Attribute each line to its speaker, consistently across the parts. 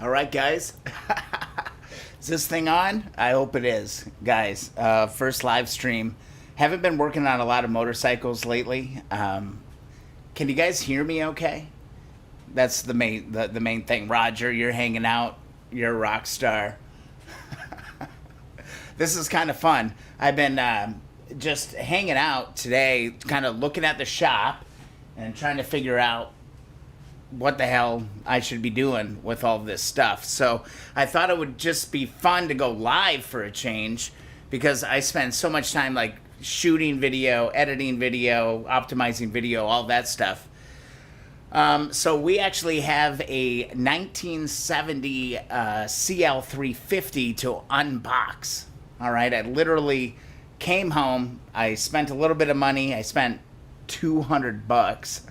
Speaker 1: All right, guys. Is this thing on? I hope it is, guys. First live stream. Haven't been working on a lot of motorcycles lately. Can you guys hear me okay? That's the main thing. Roger, you're hanging out. You're a rock star. This is kind of fun. I've been just hanging out today, kind of looking at the shop and trying to figure out what the hell I should be doing with all this stuff. So I thought it would just be fun to go live for a change because I spend so much time like shooting video, editing video, optimizing video, all that stuff. So we actually have a 1970 CL350 to unbox. All right, I literally came home. I spent a little bit of money. I spent $200.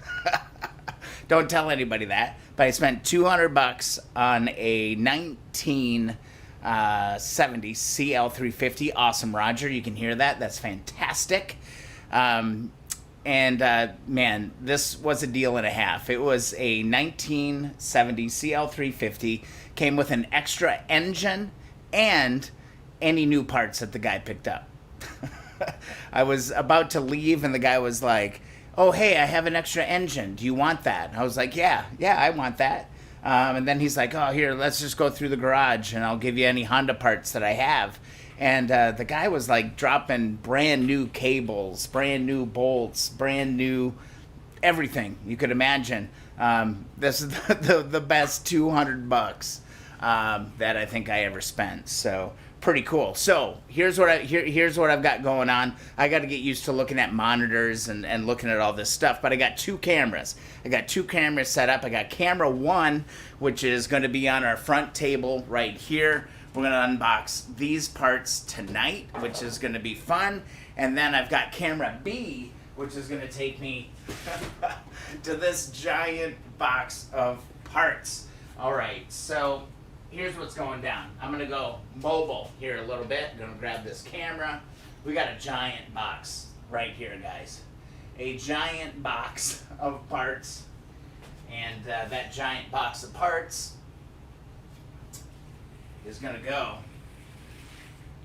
Speaker 1: Don't tell anybody that. But I spent $200 on a 1970 CL350. Awesome, Roger. You can hear that. That's fantastic. Man, this was a deal and a half. It was a 1970 CL350. Came with an extra engine and any new parts that the guy picked up. I was about to leave, and the guy was like, "Oh, hey, I have an extra engine. Do you want that?" And I was like, yeah, I want that. And then he's like, "Oh, here, let's just go through the garage, and I'll give you any Honda parts that I have." And the guy was like dropping brand new cables, brand new bolts, brand new everything you could imagine. This is the best $200 that I think I ever spent. So pretty cool. So here's what I've got going on. I got to get used to looking at monitors and looking at all this stuff. But I got two cameras. I got two cameras set up. I got camera one, which is going to be on our front table right here. We're going to unbox these parts tonight, which is going to be fun. And then I've got camera B, which is going to take me to this giant box of parts. All right, so here's what's going down. I'm going to go mobile here a little bit. I'm going to grab this camera. We got a giant box right here, guys. A giant box of parts. And that giant box of parts is going to go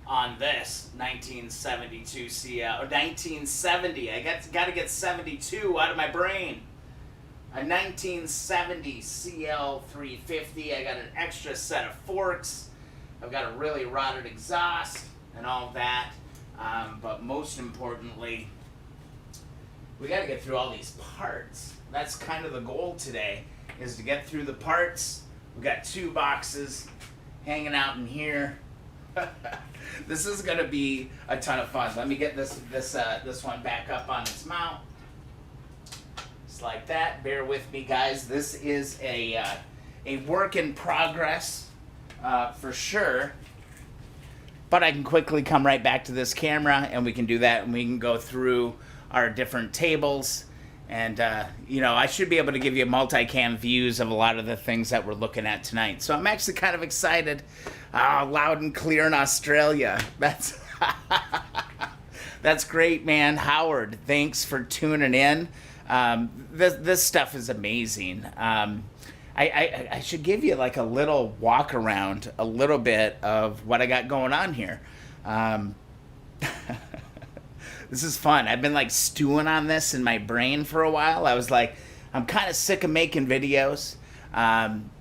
Speaker 1: on this 1972 CL, or 1970. I got to get 72 out of my brain. A 1970 CL350. I got an extra set of forks. I've got a really rotted exhaust and all that. But most importantly, we got to get through all these parts. That's kind of the goal today, is to get through the parts. We got two boxes hanging out in here. This is gonna be a ton of fun. Let me get this one back up on its mount. Just like that. Bear with me, guys. This is a work in progress for sure. But I can quickly come right back to this camera, and we can do that, and we can go through our different tables. And, I should be able to give you multicam views of a lot of the things that we're looking at tonight. So I'm actually kind of excited. Loud and clear in Australia. That's great, man. Howard, thanks for tuning in. This stuff is amazing. I should give you like a little walk around, a little bit of what I got going on here. This is fun. I've been like stewing on this in my brain for a while. I was like, I'm kind of sick of making videos. And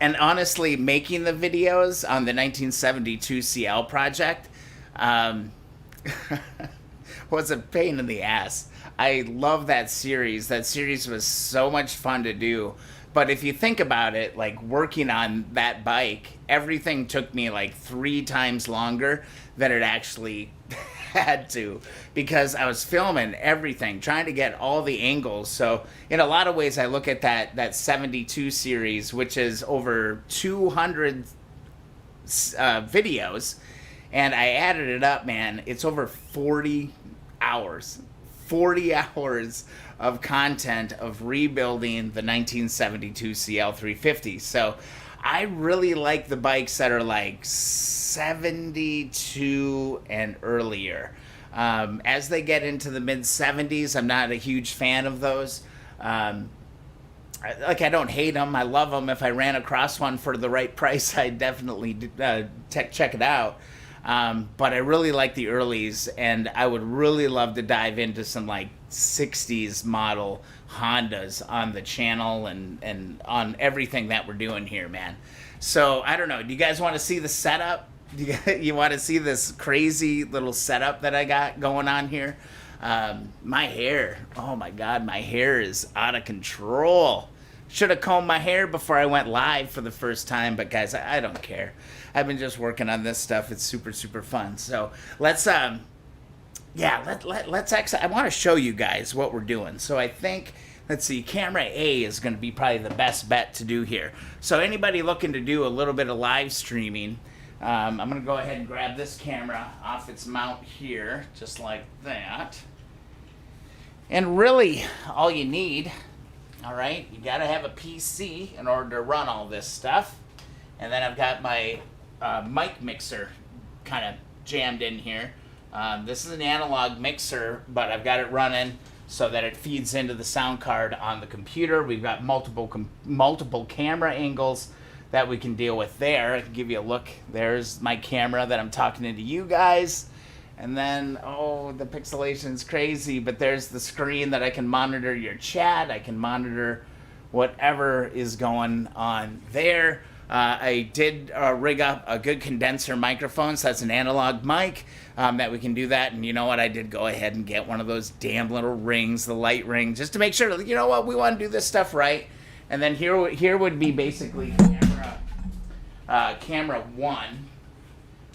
Speaker 1: honestly, making the videos on the 1972 CL project was a pain in the ass. I love that series. That series was so much fun to do. But if you think about it, like working on that bike, everything took me like 3 times longer than it actually had to, because I was filming everything, trying to get all the angles. So in a lot of ways, I look at that 72 series, which is over 200 videos, and I added it up, man. It's over 40 hours. 40 hours of content of rebuilding the 1972 CL350. So I really like the bikes that are like 72 and earlier. As they get into the mid 70s, I'm not a huge fan of those. I don't hate them. I love them. If I ran across one for the right price, I'd definitely check it out. But I really like the earlies, and I would really love to dive into some like 60s model Hondas on the channel and on everything that we're doing here, man. So I don't know. Do you guys want to see the setup? You want to see this crazy little setup that I got going on here? My hair, oh my God, my hair is out of control. Should have combed my hair before I went live for the first time, but guys, I don't care. I've been just working on this stuff. It's super, super fun. So let's let's actually, I want to show you guys what we're doing. So I think, let's see, camera A is going to be probably the best bet to do here. So anybody looking to do a little bit of live streaming, I'm going to go ahead and grab this camera off its mount here, just like that. And really, all you need, all right, you got to have a PC in order to run all this stuff. And then I've got my mic mixer kind of jammed in here. This is an analog mixer, but I've got it running so that it feeds into the sound card on the computer. We've got multiple camera angles that we can deal with there. I can give you a look. There's my camera that I'm talking into you guys. And then, oh, the pixelation's crazy, but there's the screen that I can monitor your chat. I can monitor whatever is going on there. I did rig up a good condenser microphone, so that's an analog mic that we can do that. And you know what? I did go ahead and get one of those damn little rings, the light ring, just to make sure, you know what, we want to do this stuff right. And then here would be basically camera one.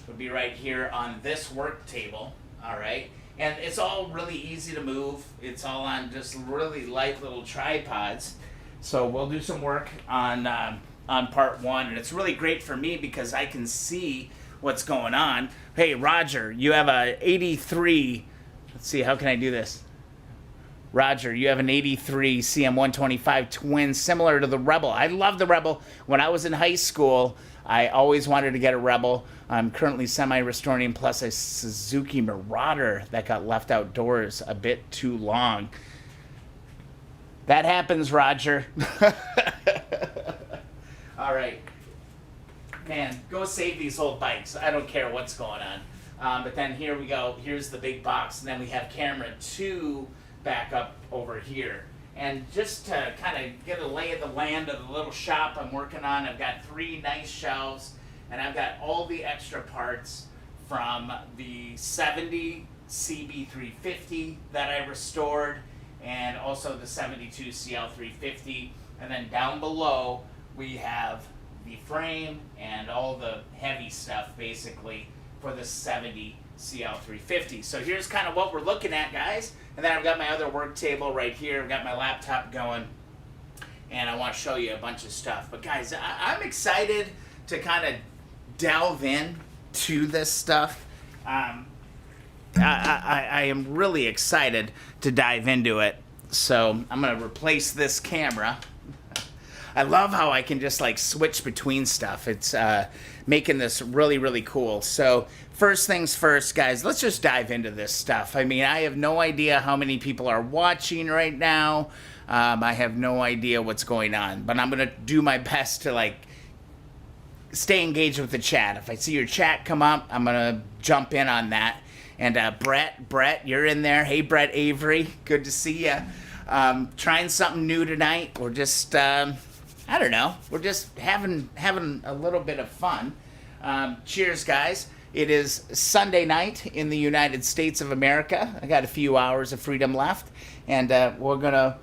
Speaker 1: Would be right here on this work table, all right? And it's all really easy to move. It's all on just really light little tripods. So we'll do some work on part one, and it's really great for me because I can see what's going on. Hey, Roger, you have a 83, let's see, how can I do this? Roger, you have an 83 CM125 twin similar to the Rebel. I love the Rebel. When I was in high school, I always wanted to get a Rebel. I'm currently semi-restoring plus a Suzuki Marauder that got left outdoors a bit too long. That happens, Roger. All right. Man, go save these old bikes. I don't care what's going on. But then here we go. Here's the big box. And then we have camera 2 back up over here. And just to kind of get a lay of the land of the little shop I'm working on, I've got 3 nice shelves, and I've got all the extra parts from the 70 CB350 that I restored, and also the 72 CL350. And then down below, we have the frame and all the heavy stuff, basically, for the 70 CL350. So here's kind of what we're looking at, guys. And then I've got my other work table right here. I've got my laptop going, and I want to show you a bunch of stuff. But guys, I'm excited to kind of delve in to this stuff. I am really excited to dive into it. So I'm going to replace this camera. I love how I can just like switch between stuff. It's making this really, really cool. So first things first, guys, let's just dive into this stuff. I mean, I have no idea how many people are watching right now. I have no idea what's going on, but I'm going to do my best to like stay engaged with the chat. If I see your chat come up, I'm going to jump in on that. And Brett, you're in there. Hey, Brett Avery, good to see you. Trying something new tonight. We're just, I don't know. We're just having a little bit of fun. Cheers, guys. It is Sunday night in the United States of America. I got a few hours of freedom left, and we're gonna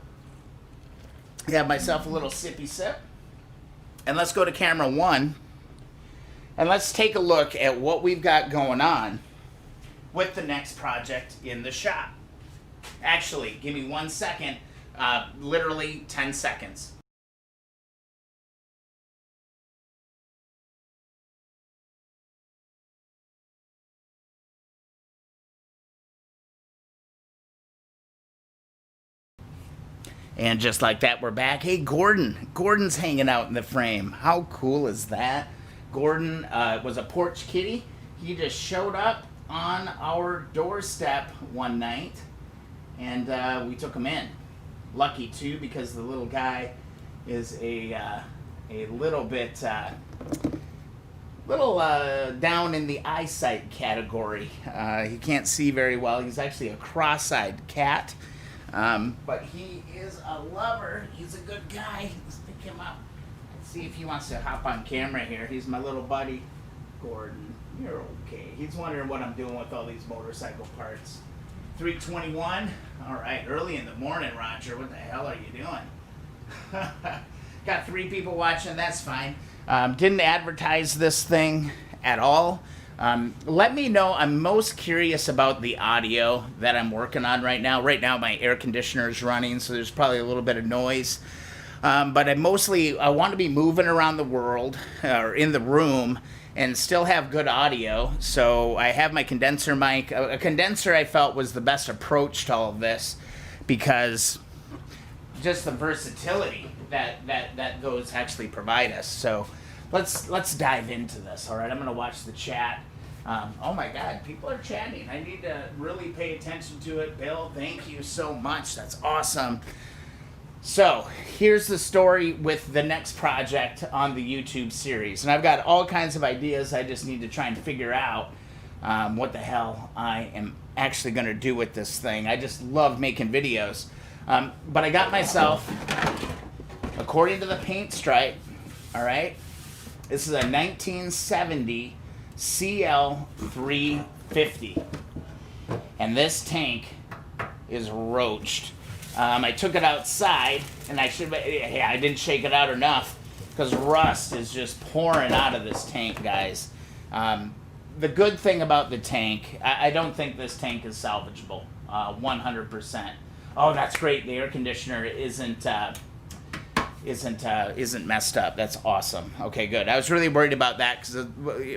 Speaker 1: have myself a little sippy sip. And let's go to camera 1, and let's take a look at what we've got going on with the next project in the shop. Actually, give me 1 second, literally 10 seconds. And just like that, we're back. Hey, Gordon. Gordon's hanging out in the frame. How cool is that? Gordon was a porch kitty. He just showed up on our doorstep one night, and we took him in. Lucky, too, because the little guy is a little bit down in the eyesight category. He can't see very well. He's actually a cross-eyed cat, but he is a lover. He's a good guy. Let's pick him up. Let's see if he wants to hop on camera here. He's my little buddy, Gordon. You're okay. He's wondering what I'm doing with all these motorcycle parts. 3:21. All right, early in the morning, Roger. What the hell are you doing? Got 3 people watching. That's fine. Didn't advertise this thing at all. Let me know. I'm most curious about the audio that I'm working on right now. Right now, my air conditioner is running, so there's probably a little bit of noise. But I want to be moving around the world or in the room and still have good audio. So I have my condenser mic. A condenser I felt was the best approach to all of this because just the versatility that those actually provide us. So let's dive into this. All right, I'm gonna watch the chat. Oh my God, people are chatting. I need to really pay attention to it. Bill, thank you so much. That's awesome. So here's the story with the next project on the YouTube series. And I've got all kinds of ideas. I just need to try and figure out what the hell I am actually going to do with this thing. I just love making videos. But I got myself, according to the paint stripe, all right, this is a 1970 CL350. And this tank is roached. I took it outside, and I didn't shake it out enough because rust is just pouring out of this tank, guys. The good thing about the tank, I don't think this tank is salvageable, 100%. Oh, that's great. The air conditioner isn't messed up. That's awesome. Okay, good. I was really worried about that because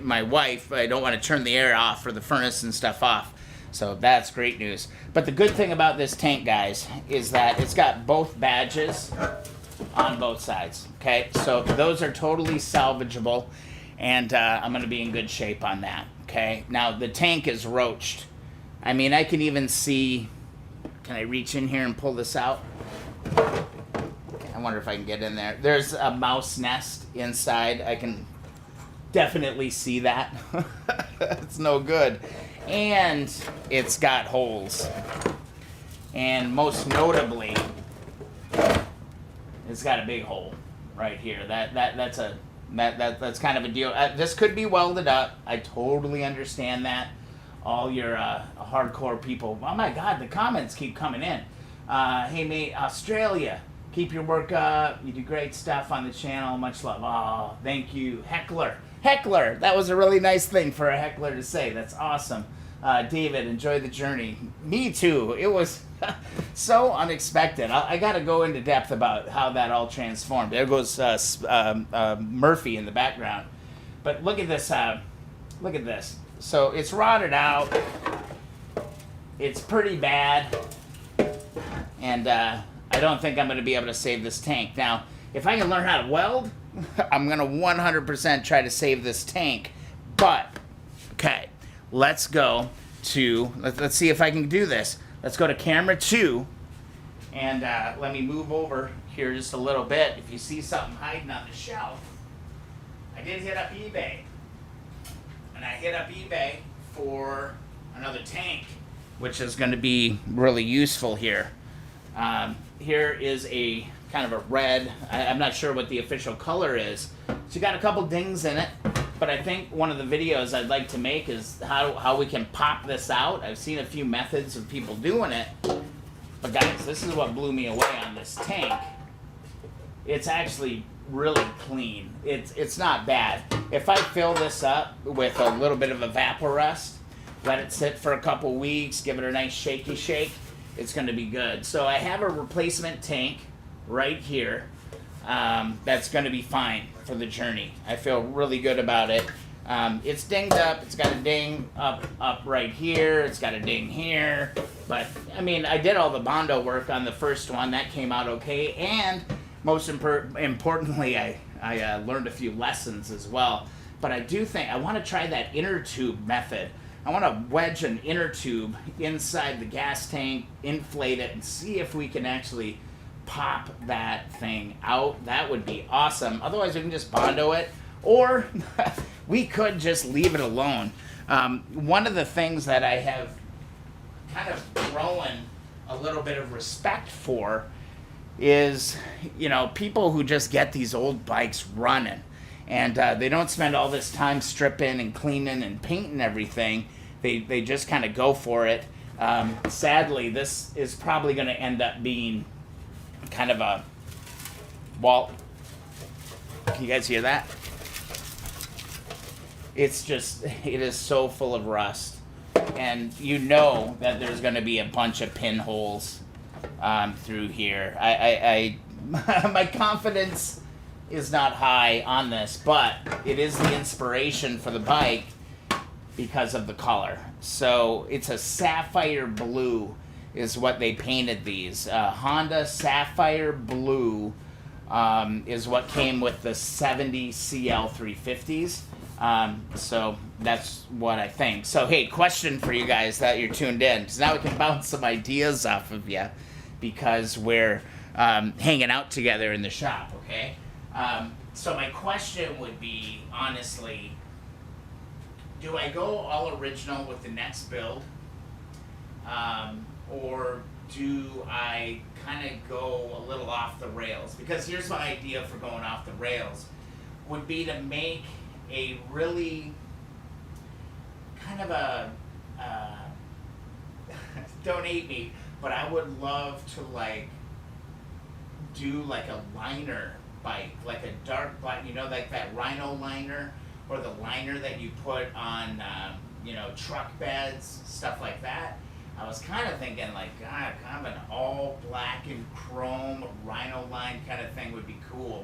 Speaker 1: my wife, I don't want to turn the air off or the furnace and stuff off. So that's great news. But the good thing about this tank, guys, is that it's got both badges on both sides. Okay, so those are totally salvageable, and I'm going to be in good shape on that. Okay, now the tank is roached. I mean, I can even see. Can I reach in here and pull this out? I wonder if I can get in there. There's a mouse nest inside. I can definitely see that. It's no good. And it's got holes. And most notably, it's got a big hole right here. That's kind of a deal. This could be welded up. I totally understand that. All your hardcore people. Oh my God, the comments keep coming in. Hey mate, Australia, keep your work up. You do great stuff on the channel. Much love. Oh, thank you, heckler. Heckler. That was a really nice thing for a heckler to say. That's awesome. David, enjoy the journey. Me too. It was so unexpected. I got to go into depth about how that all transformed. There goes Murphy in the background. But look at this. Look at this. So it's rotted out. It's pretty bad. And I don't think I'm going to be able to save this tank. Now, if I can learn how to weld, I'm going to 100% try to save this tank. But, okay, let's go to, let's see if I can do this. Let's go to camera 2. And let me move over here just a little bit. If you see something hiding on the shelf, I did hit up eBay. And I hit up eBay for another tank, which is going to be really useful here. Here is a kind of a red. I'm not sure what the official color is. So you got a couple dings in it. But I think one of the videos I'd like to make is how we can pop this out. I've seen a few methods of people doing it. But guys, this is what blew me away on this tank. It's actually really clean. It's not bad. If I fill this up with a little bit of Evaporust, let it sit for a couple weeks, give it a nice shaky shake, it's going to be good. So I have a replacement tank right here that's going to be fine for the journey. I feel really good about it. It's dinged up. It's got a ding up right here. It's got a ding here. But, I mean, I did all the Bondo work on the first one. That came out okay. And most importantly, I learned a few lessons as well. But I do think I want to try that inner tube method. I want to wedge an inner tube inside the gas tank, inflate it, and see if we can actually pop that thing out, that would be awesome. Otherwise, we can just Bondo it, or we could just leave it alone. One of the things that I have kind of grown a little bit of respect for is, you know, people who just get these old bikes running, and they don't spend all this time stripping and cleaning and painting everything. They just kind of go for it. Sadly, this is probably going to end up being kind of a wall. Can you guys hear that? It's just, it is so full of rust. And you know that there's going to be a bunch of pinholes through here. My confidence is not high on this, but it is the inspiration for the bike because of the color. So it's a sapphire blue is what they painted these. Honda Sapphire Blue is what came with the 70 CL350s. So that's what I think. So hey, question for you guys that you're tuned in, because now we can bounce some ideas off of you, because we're hanging out together in the shop, okay? So my question would be, honestly, do I go all original with the next build? Or do I kind of go a little off the rails? Because here's my idea for going off the rails, would be to make a really kind of a, don't hate me, but I would love to like do like a liner bike, like a dark black, you know, like that Rhino liner, or the liner that you put on, you know, truck beds, stuff like that. I was kind of thinking like, God, kind of an all black and chrome Rhino line kind of thing would be cool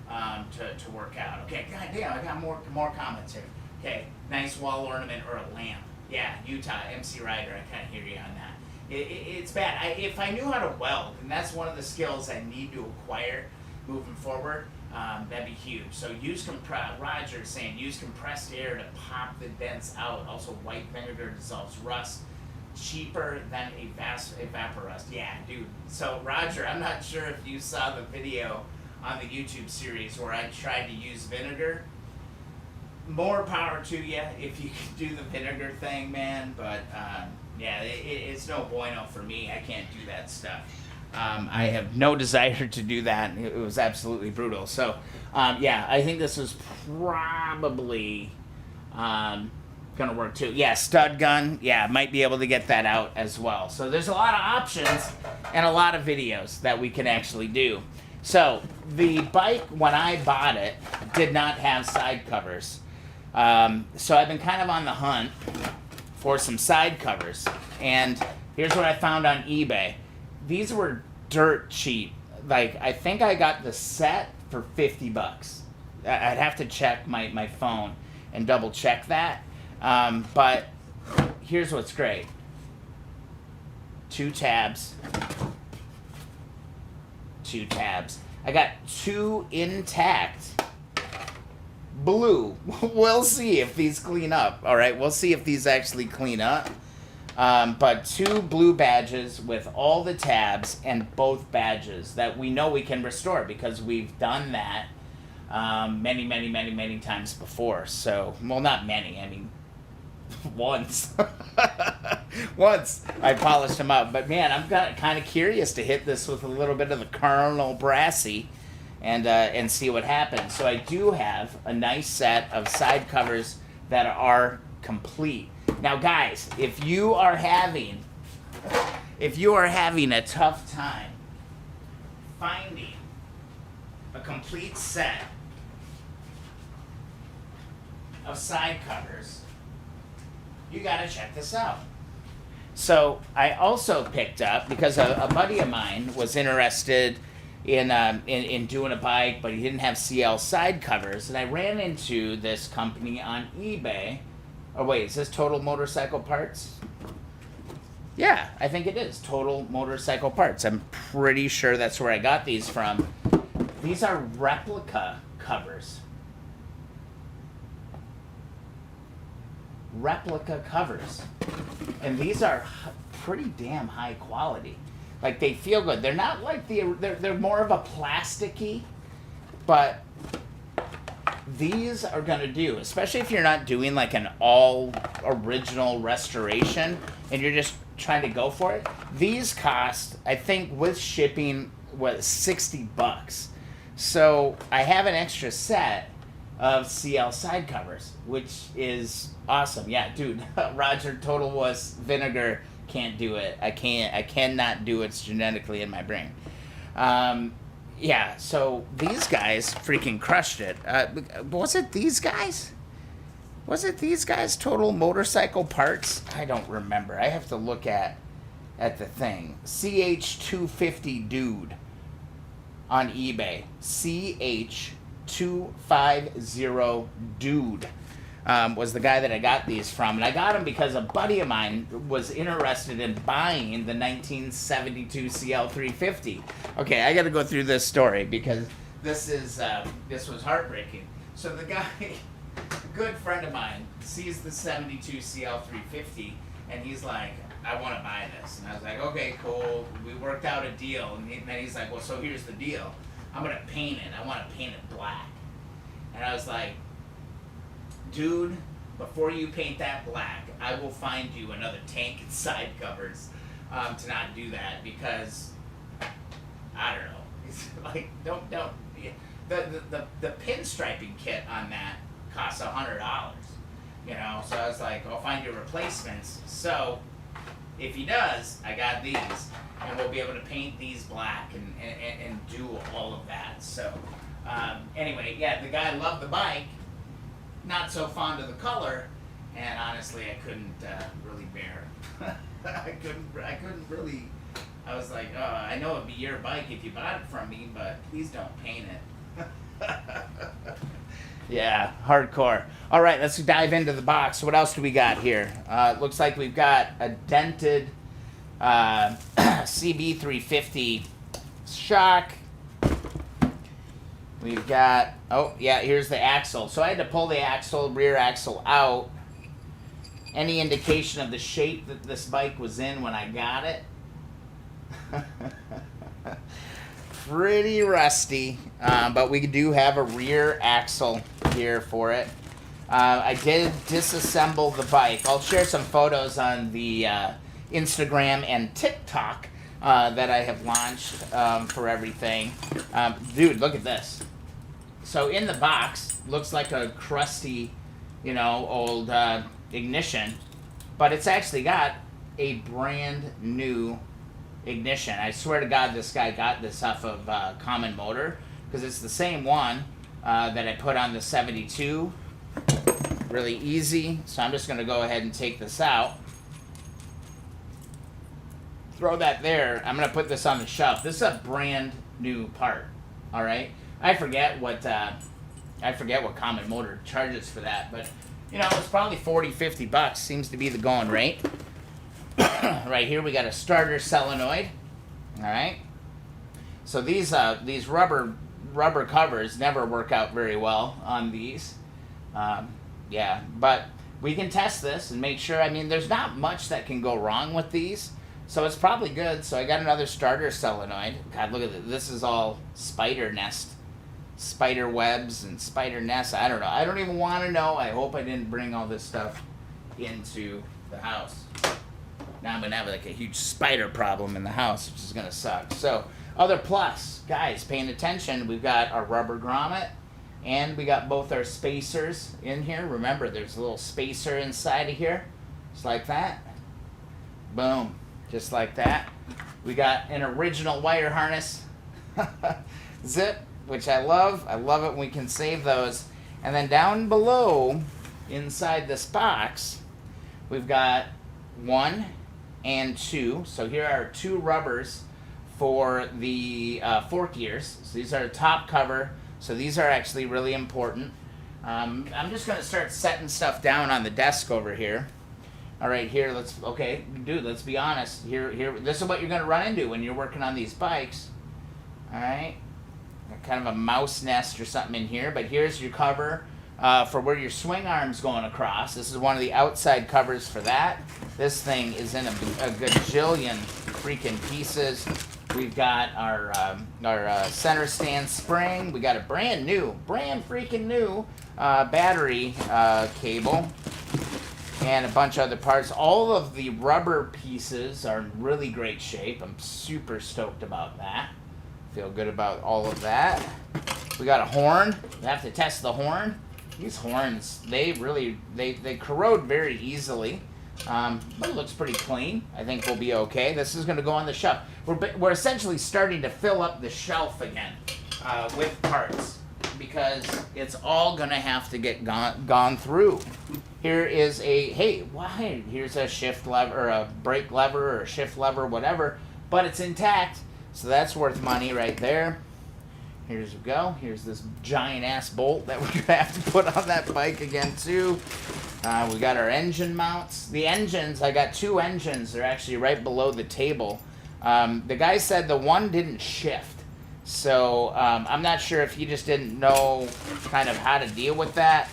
Speaker 1: to work out. Okay, God damn, I got more comments here. Okay, nice wall ornament or a lamp. Yeah, Utah, MC Rider, I kind of hear you on that. It's bad. If I knew how to weld, and that's one of the skills I need to acquire moving forward, that'd be huge. So Roger saying use compressed air to pop the dents out. Also, white vinegar dissolves rust. Cheaper than a Evaporust. Yeah, dude. So Roger, I'm not sure if you saw the video on the YouTube series where I tried to use vinegar. More power to you if you can do the vinegar thing, man. But yeah, it's no bueno for me. I can't do that stuff. I have no desire to do that. It was absolutely brutal. So yeah, I think this is probably gonna work too. Yeah, stud gun. Yeah, might be able to get that out as well. So there's a lot of options and a lot of videos that we can actually do. So the bike, when I bought it, did not have side covers. So I've been kind of on the hunt for some side covers. And here's what I found on eBay. These were dirt cheap. Like, I think I got the set for $50. I'd have to check my phone and double check that. But here's what's great. 2 tabs. 2 tabs. I got 2 intact blue. We'll see if these clean up. All right, we'll see if these actually clean up. But 2 blue badges with all the tabs and both badges that we know we can restore because we've done that many times before. So, well, not many. I mean, once. Once I polished them up. But man, I'm kind of curious to hit this with a little bit of the Colonel Brassy and see what happens. So I do have a nice set of side covers that are complete. Now guys, if you are having a tough time finding a complete set of side covers, you gotta check this out. So I also picked up, because a buddy of mine was interested in doing a bike, but he didn't have CL side covers, and I ran into this company on eBay. Oh wait, is this Total Motorcycle Parts? Yeah, I think it is Total Motorcycle Parts. I'm pretty sure that's where I got these from. These are replica covers. Replica covers. And these are pretty damn high quality. Like they feel good. They're not like they're more of a plasticky, but these are gonna do, especially if you're not doing like an all original restoration and you're just trying to go for it. These cost, I think, with shipping, what, $60. So I have an extra set of CL side covers, which is awesome. Yeah, dude, Roger total was vinegar. Can't do it. I cannot do it. It's genetically in my brain. Yeah, so these guys freaking crushed it. Was it these guys? Was it these guys, Total Motorcycle Parts? I don't remember. I have to look at the thing. CH250 Dude on eBay. CH250 Dude was the guy that I got these from. And I got them because a buddy of mine was interested in buying the 1972 CL350. Okay, I got to go through this story because this was heartbreaking. So the guy, a good friend of mine, sees the 72 CL350 and he's like, I want to buy this. And I was like, okay, cool. We worked out a deal. And then he's like, well, so here's the deal. I'm going to paint it. I want to paint it black. And I was like, dude, before you paint that black, I will find you another tank and side covers to not do that, because I don't know. It's like don't the pinstriping kit on that costs $100. You know, so I was like, I'll find you replacements. So if he does, I got these, and we'll be able to paint these black and do all of that. So anyway, yeah, the guy loved the bike. Not so fond of the color, and honestly, I couldn't really bear it. I couldn't really. I was like, oh, I know it'd be your bike if you bought it from me, but please don't paint it. Yeah, hardcore. All right, let's dive into the box. What else do we got here? It looks like we've got a dented CB350 shock. We've got, oh yeah, here's the axle. So I had to pull the rear axle out. Any indication of the shape that this bike was in when I got it? Pretty rusty, but we do have a rear axle here for it. I did disassemble the bike. I'll share some photos on the Instagram and TikTok that I have launched for everything. Dude, look at this. So in the box, looks like a crusty, old ignition, but it's actually got a brand new ignition. I swear to God, this guy got this off of Common Motor, because it's the same one that I put on the 72. Really easy. So I'm just going to go ahead and take this out. Throw that there. I'm going to put this on the shelf. This is a brand new part. All right. I forget what Common Motor charges for that, but it's probably $40-$50. Seems to be the going rate. Right here we got a starter solenoid. All right. So these rubber covers never work out very well on these. Yeah, but we can test this and make sure. I mean, there's not much that can go wrong with these, so it's probably good. So I got another starter solenoid. God, look at this. This is all spider webs and spider nests. I don't know. I don't even want to know. I hope I didn't bring all this stuff into the house. Now I'm going to have like a huge spider problem in the house, which is going to suck. So, other plus, guys, paying attention, we've got our rubber grommet, and we got both our spacers in here. Remember, there's a little spacer inside of here, just like that. Boom, just like that. We got an original wire harness zip, which I love. I love it when we can save those. And then down below, inside this box, we've got 1 and 2. So here are 2 rubbers for the fork gears. So these are a top cover. So these are actually really important. I'm just going to start setting stuff down on the desk over here. All right, here, let's be honest. Here, this is what you're going to run into when you're working on these bikes. All right, kind of a mouse nest or something in here, but here's your cover for where your swing arm's going across. This is one of the outside covers for that. This thing is in a gajillion freaking pieces. We've got our center stand spring. We got a brand freaking new battery cable, and a bunch of other parts. All of the rubber pieces are in really great shape. I'm super stoked about that. Feel good about all of that. We got a horn. We have to test the horn. These horns, they corrode very easily. But it looks pretty clean. I think we'll be okay. This is going to go on the shelf. We're essentially starting to fill up the shelf again with parts, because it's all going to have to get gone through. Here is here's a shift lever, or a brake lever, or a shift lever, whatever, but it's intact, so that's worth money right there. Here's we go. Here's this giant ass bolt that we're gonna have to put on that bike again too. We got our engine mounts. The engines, I got 2 engines. They're actually right below the table. The guy said the one didn't shift, so I'm not sure if he just didn't know kind of how to deal with that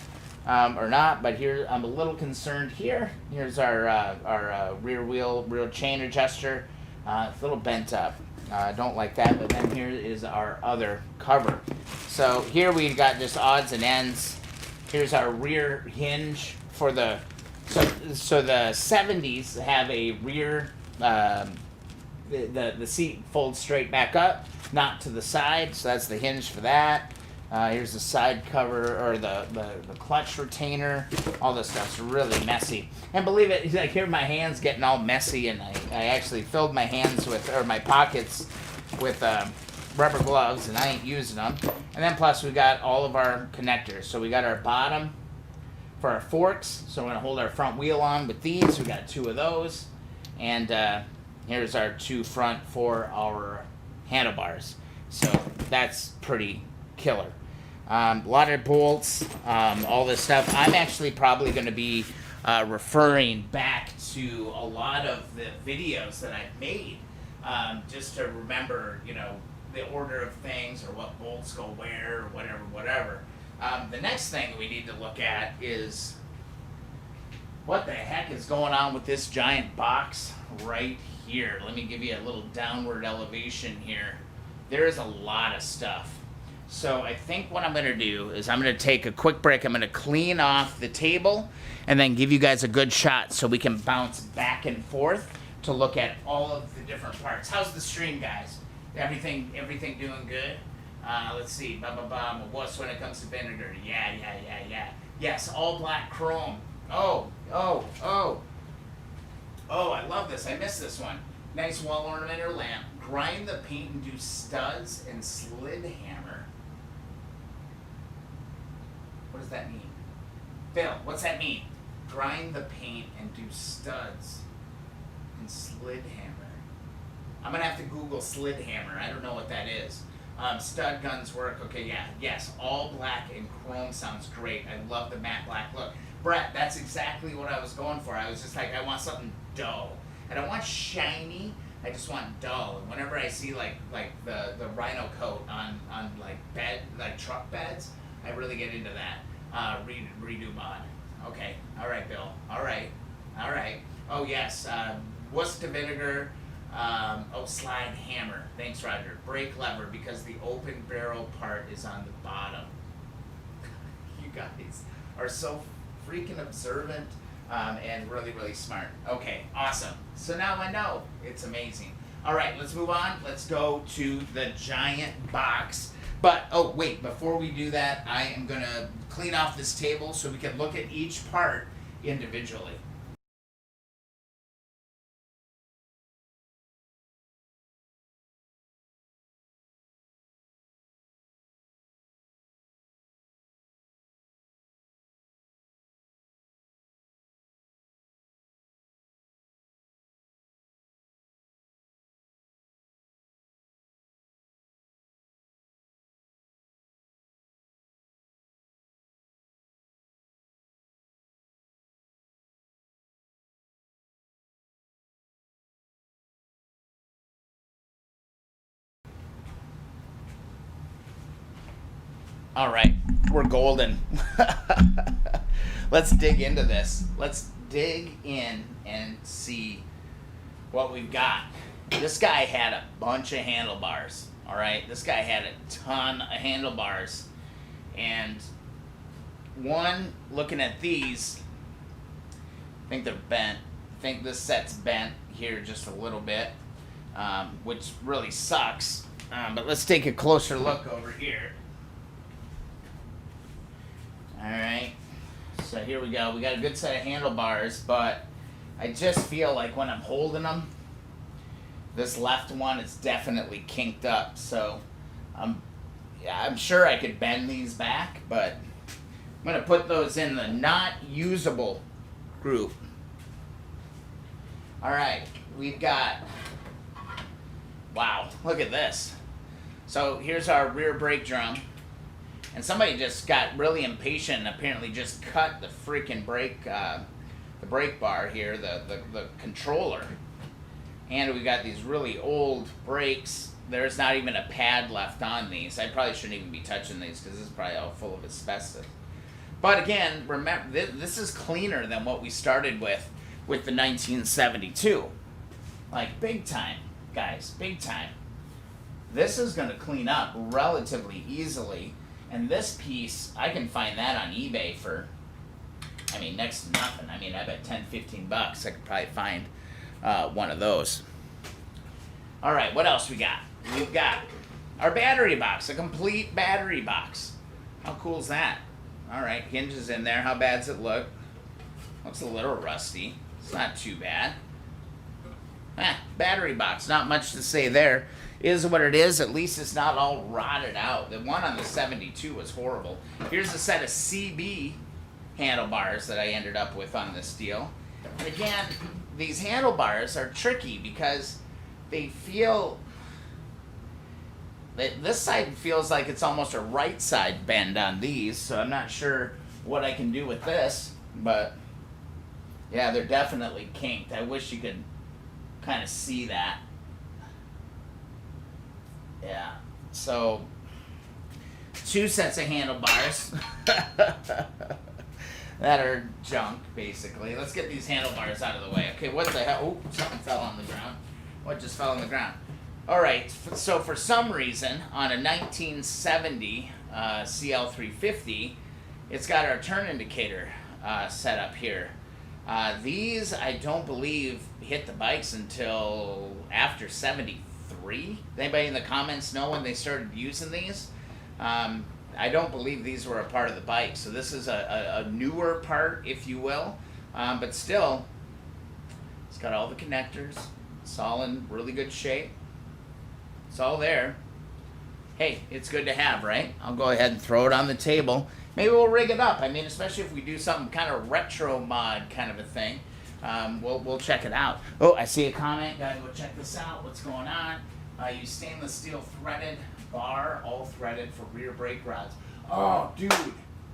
Speaker 1: or not. But here, I'm a little concerned here. Here's our rear chain adjuster. It's a little bent up. I don't like that, but then here is our other cover. So here we've got just odds and ends. Here's our rear hinge for the, so the 70s have a rear, the seat folds straight back up, not to the side, so that's the hinge for that. Here's the side cover, or the clutch retainer. All this stuff's really messy. And believe it, like, here my hands getting all messy, and I actually filled my hands with, or my pockets with rubber gloves, and I ain't using them. And then plus we got all of our connectors. So we got our bottom for our forks. So we're gonna hold our front wheel on with these. We got 2 of those. And here's our 2 front for our handlebars. So that's pretty killer. A lot of bolts, all this stuff. I'm actually probably going to be referring back to a lot of the videos that I've made, just to remember, the order of things, or what bolts go where, or whatever. The next thing we need to look at is what the heck is going on with this giant box right here. Let me give you a little downward elevation here. There is a lot of stuff. So I think what I'm going to do is I'm going to take a quick break. I'm going to clean off the table and then give you guys a good shot so we can bounce back and forth to look at all of the different parts. How's the stream, guys? Everything doing good? Let's see. What's when it comes to vinegar? Yeah. Yes, all black chrome. Oh, I love this. I missed this one. Nice wall ornament or lamp. Grind the paint and do studs and slid hammer. What does that mean? Phil, what's that mean? Grind the paint and do studs and slid hammer. I'm going to have to Google slid hammer. I don't know what that is. Stud guns work. Okay, yeah. Yes, all black and chrome sounds great. I love the matte black look. Brett, that's exactly what I was going for. I was just like, I want something dull. I don't want shiny. I just want dull. And whenever I see like the rhino coat on like truck beds, I really get into that. Redo mod. Okay. All right, Bill. All right. Oh yes. Worcester vinegar. Slide hammer. Thanks, Roger. Brake lever, because the open barrel part is on the bottom. You guys are so freaking observant. And really, really smart. Okay, awesome. So now I know. It's amazing. All right, let's move on. Let's go to the giant box. But, oh, wait, before we do that, I am going to clean off this table so we can look at each part individually. All right, we're golden. Let's dig into this. Let's dig in and see what we've got. This guy had a bunch of handlebars. All right, this guy had a ton of handlebars, and looking at these, I think they're bent. I think this set's bent here just a little bit, which really sucks. But let's take a closer look over here. All right, so here we go. We got a good set of handlebars, but I just feel like when I'm holding them, this left one is definitely kinked up. So I'm sure I could bend these back, but I'm going to put those in the not usable group. All right, we've got, wow, look at this. So here's our rear brake drum. And somebody just got really impatient and apparently just cut the freaking brake, the brake bar here, the controller. And we got these really old brakes. There's not even a pad left on these. I probably shouldn't even be touching these because this is probably all full of asbestos. But again, remember, this is cleaner than what we started with the 1972. Like, big time, guys, big time. This is going to clean up relatively easily. And this piece, I can find that on eBay for, I mean, next to nothing. I mean, I bet 10, 15 bucks I could probably find one of those. All right, what else we got? We've got our battery box, a complete battery box. How cool is that? All right, hinges in there. How bad's it look? Looks a little rusty. It's not too bad. Battery box, not much to say there. Is what it is. At least it's not all rotted out. The one on the 72 was horrible. Here's a set of CB handlebars that I ended up with on this deal. And again, these handlebars are tricky because they feel, this side feels like it's almost a right side bend on these, so I'm not sure what I can do with this, but yeah, they're definitely kinked. I wish you could kind of see that. Yeah, so 2 sets of handlebars that are junk, basically. Let's get these handlebars out of the way. Okay, what the hell? Oh, something fell on the ground. What just fell on the ground? All right, so for some reason, on a 1970 CL350, it's got our turn indicator set up here. These, I don't believe, hit the bikes until after 73. Anybody in the comments know when they started using these? I don't believe these were a part of the bike, so this is a newer part, if you will. But still, it's got all the connectors. It's all in really good shape. It's all there. Hey, it's good to have, right? I'll go ahead and throw it on the table. Maybe we'll rig it up. I mean, especially if we do something kind of retro mod kind of a thing. We'll check it out. Oh, I see a comment. Gotta go check this out. What's going on? Use stainless steel threaded bar, all threaded for rear brake rods. Oh,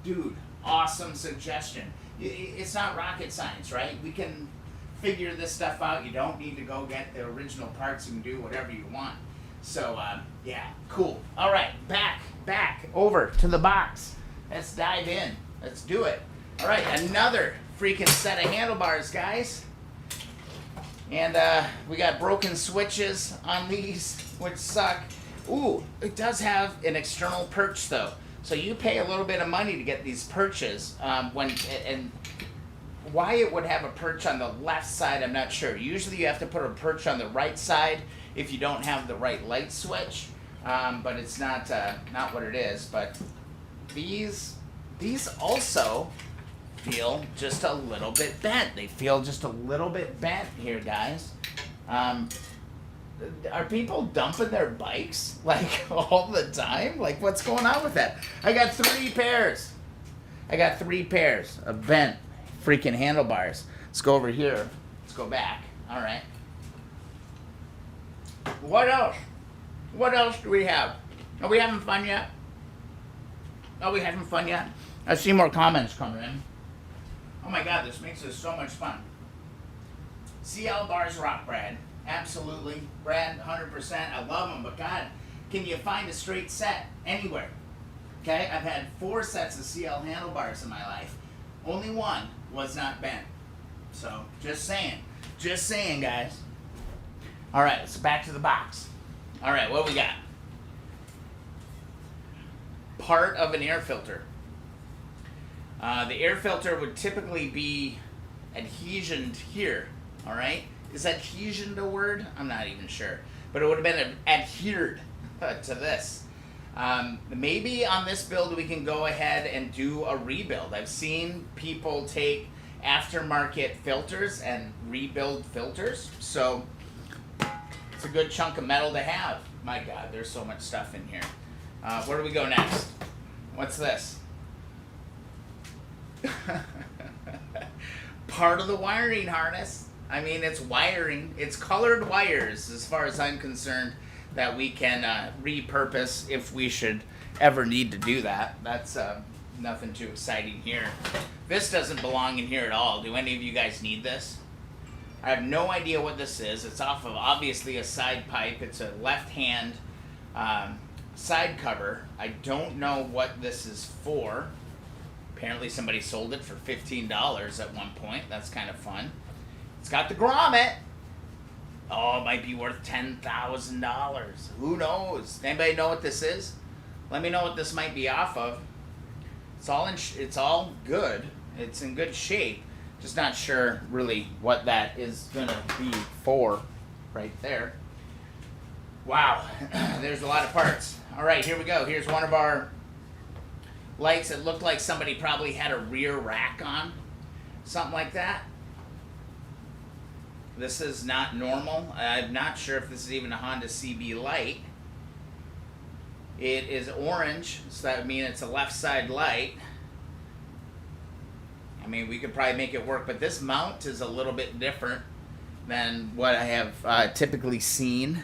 Speaker 1: dude, awesome suggestion. It's not rocket science, right? We can figure this stuff out. You don't need to go get the original parts and do whatever you want. So, yeah, cool. All right, back over to the box. Let's dive in. Let's do it. All right, another freaking set of handlebars, guys. And we got broken switches on these, which suck. Ooh, it does have an external perch, though. So you pay a little bit of money to get these perches. And why it would have a perch on the left side, I'm not sure. Usually you have to put a perch on the right side if you don't have the right light switch. But it's not what it is. But these also feel just a little bit bent. They feel just a little bit bent here, guys. Are people dumping their bikes like all the time? Like, what's going on with that? I got 3 pairs. I got 3 pairs of bent freaking handlebars. Let's go over here. Let's go back. All right. What else? What else do we have? Are we having fun yet? Are we having fun yet? I see more comments coming in. Oh my God, this makes this so much fun. CL bars rock, Brad. Absolutely. Brad, 100%. I love them, but God, can you find a straight set anywhere? Okay, I've had 4 sets of CL handlebars in my life. Only one was not bent. So, just saying, guys. All right, so back to the box. All right, what we got? Part of an air filter. The air filter would typically be adhesioned here, all right? Is adhesion the word? I'm not even sure. But it would have been adhered to this. Maybe on this build we can go ahead and do a rebuild. I've seen people take aftermarket filters and rebuild filters, so it's a good chunk of metal to have. My God, there's so much stuff in here. Where do we go next? What's this? Part of the wiring harness. I mean, it's wiring. It's colored wires, as far as I'm concerned, that we can repurpose if we should ever need to do that. That's nothing too exciting here. This doesn't belong in here at all. Do any of you guys need this? I have no idea what this is. It's off of obviously a side pipe. It's a left-hand side cover. I don't know what this is for. Apparently somebody sold it for $15 at one point. That's kind of fun. It's got the grommet. Oh, it might be worth $10,000. Who knows? Anybody know what this is? Let me know what this might be off of. It's all good. It's in good shape. Just not sure really what that is gonna be for right there. Wow, there's a lot of parts. All right, here we go. Here's one of our lights. It looked like somebody probably had a rear rack on, something like that. This is not normal. I'm not sure if this is even a Honda CB light. It is orange, so that would mean it's a left side light. I mean, we could probably make it work, but this mount is a little bit different than what I have typically seen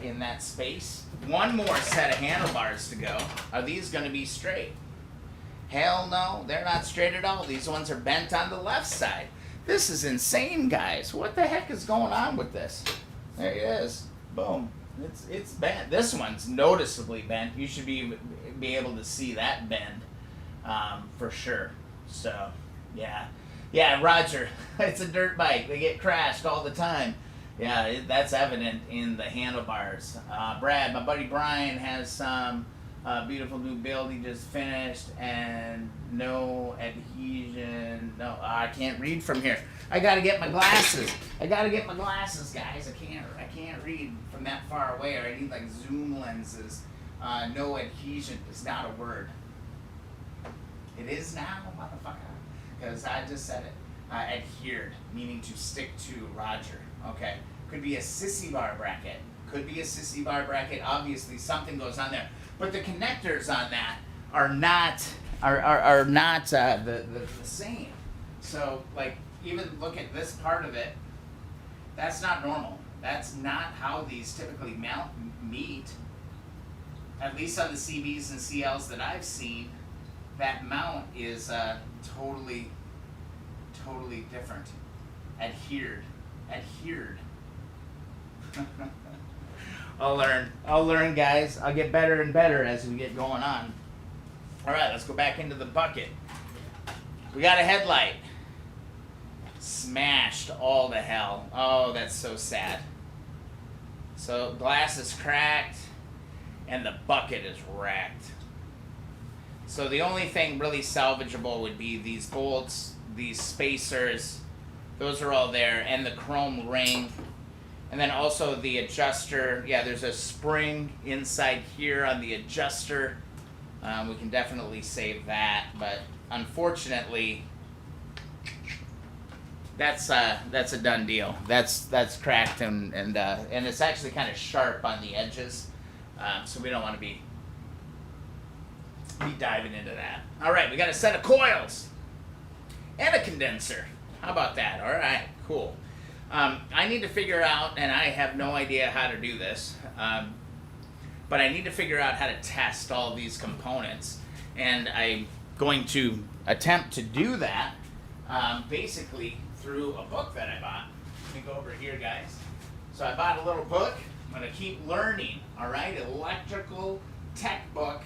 Speaker 1: in that space. One more set of handlebars to go. Are these going to be straight? Hell no, they're not straight at all. These ones are bent on the left side. This is insane, guys. What the heck is going on with this? There it is. Boom. It's bent. This one's noticeably bent. You should be able to see that bend for sure. So, yeah. Yeah, Roger, it's a dirt bike. They get crashed all the time. Yeah, that's evident in the handlebars. Brad, my buddy Brian has some beautiful new build he just finished, and no adhesion. No, I can't read from here. I gotta get my glasses. Guys. I can't read from that far away. Or I need like zoom lenses. No adhesion is not a word. It is now, motherfucker, because I just said it. Adhered, meaning to stick to, Roger. Okay, could be a sissy bar bracket. Obviously, something goes on there, but the connectors on that are not the same. So, like, even look at this part of it. That's not normal. That's not how these typally meet. At least on the CBs and CLs that I've seen. That mount is totally different. Adhered. I'll learn, guys. I'll get better and better as we get going on. All right, let's go back into the bucket. We got a headlight. Smashed all to hell. Oh, that's so sad. So glass is cracked and the bucket is wrecked. So the only thing really salvageable would be these bolts, these spacers, those are all there, and the chrome ring. And then also the adjuster. Yeah, there's a spring inside here on the adjuster. We can definitely save that, but unfortunately, that's a done deal. That's cracked and it's actually kind of sharp on the edges, so we don't want to be diving into that. All right, we got a set of coils and a condenser. How about that? All right, cool. I need to figure out, and I have no idea how to do this, but I need to figure out how to test all these components, and I'm going to attempt to do that basically through a book that I bought. Let me go over here, guys. So I bought a little book. I'm going to keep learning, all right? Electrical tech book.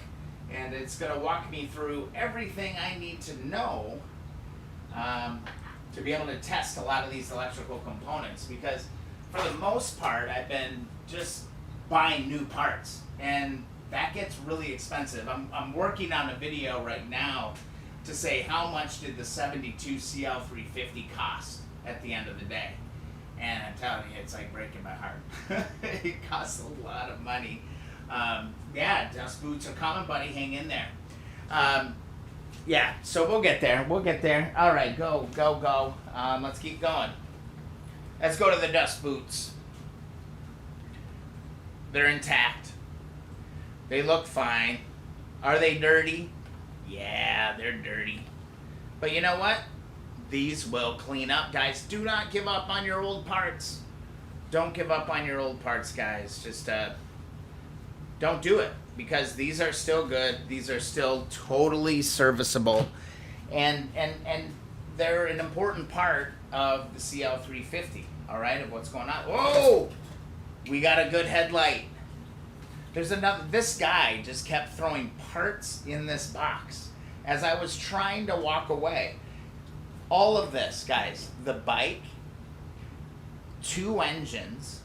Speaker 1: And it's going to walk me through everything I need to know to be able to test a lot of these electrical components. Because for the most part, I've been just buying new parts, and that gets really expensive. I'm working on a video right now to say how much did the 72 CL350 cost at the end of the day. And I'm telling you, it's like breaking my heart. It costs a lot of money. Yeah, dust boots are coming, buddy. Hang in there. Yeah, so we'll get there. We'll get there. All right, go. Let's keep going. Let's go to the dust boots. They're intact. They look fine. Are they dirty? Yeah, they're dirty. But you know what? These will clean up, guys. Do not give up on your old parts. Don't give up on your old parts, guys. Just don't do it, because these are still good. These are still totally serviceable, and they're an important part of the CL350. All right, of what's going on. Whoa, we got a good headlight. There's another. This guy just kept throwing parts in this box as I was trying to walk away. All of this, guys, the bike, 2 engines,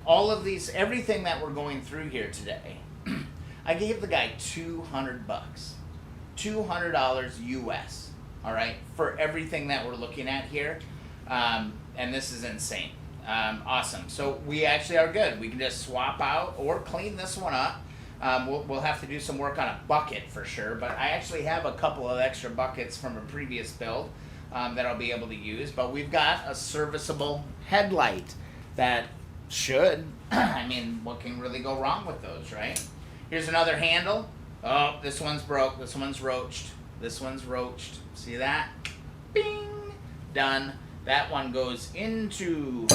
Speaker 1: all of these, everything that we're going through here today, I gave the guy $200, $200 US, all right, for everything that we're looking at here, and this is insane. Awesome. So we actually are good. We can just swap out or clean this one up. We'll have to do some work on a bucket for sure, but I actually have a couple of extra buckets from a previous build that I'll be able to use. But we've got a serviceable headlight that should, I mean, what can really go wrong with those, right? Here's another handle. Oh, this one's broke. This one's roached. This one's roached. See that? Bing! Done. That one goes into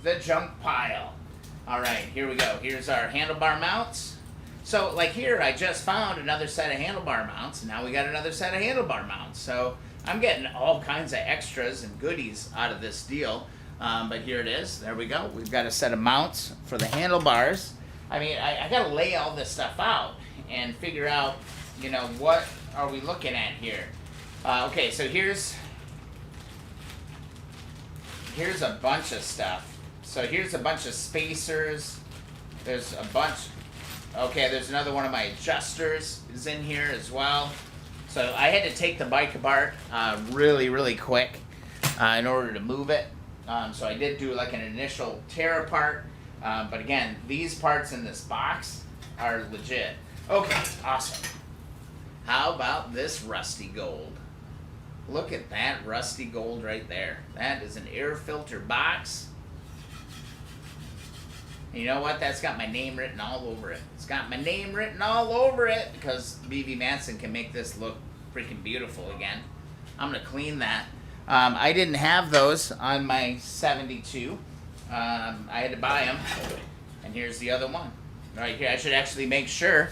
Speaker 1: the junk pile. All right, here we go. Here's our handlebar mounts. So, like here, I just found another set of handlebar mounts, and now we got another set of handlebar mounts. So, I'm getting all kinds of extras and goodies out of this deal. But here it is. There we go. We've got a set of mounts for the handlebars. I mean, I got to lay all this stuff out and figure out, you know, what are we looking at here. Okay, so here's a bunch of stuff. So here's a bunch of spacers. There's a bunch. Okay, there's another one of my adjusters is in here as well. So I had to take the bike apart really quick in order to move it. So I did do like an initial tear apart. But again, these parts in this box are legit. Okay, awesome. How about this rusty gold? Look at that rusty gold right there. That is an air filter box. And you know what? That's got my name written all over it. It's got my name written all over it because BB Manson can make this look freaking beautiful again. I'm going to clean that. I didn't have those on my 72. I had to buy them. And here's the other one. Right here. I should actually make sure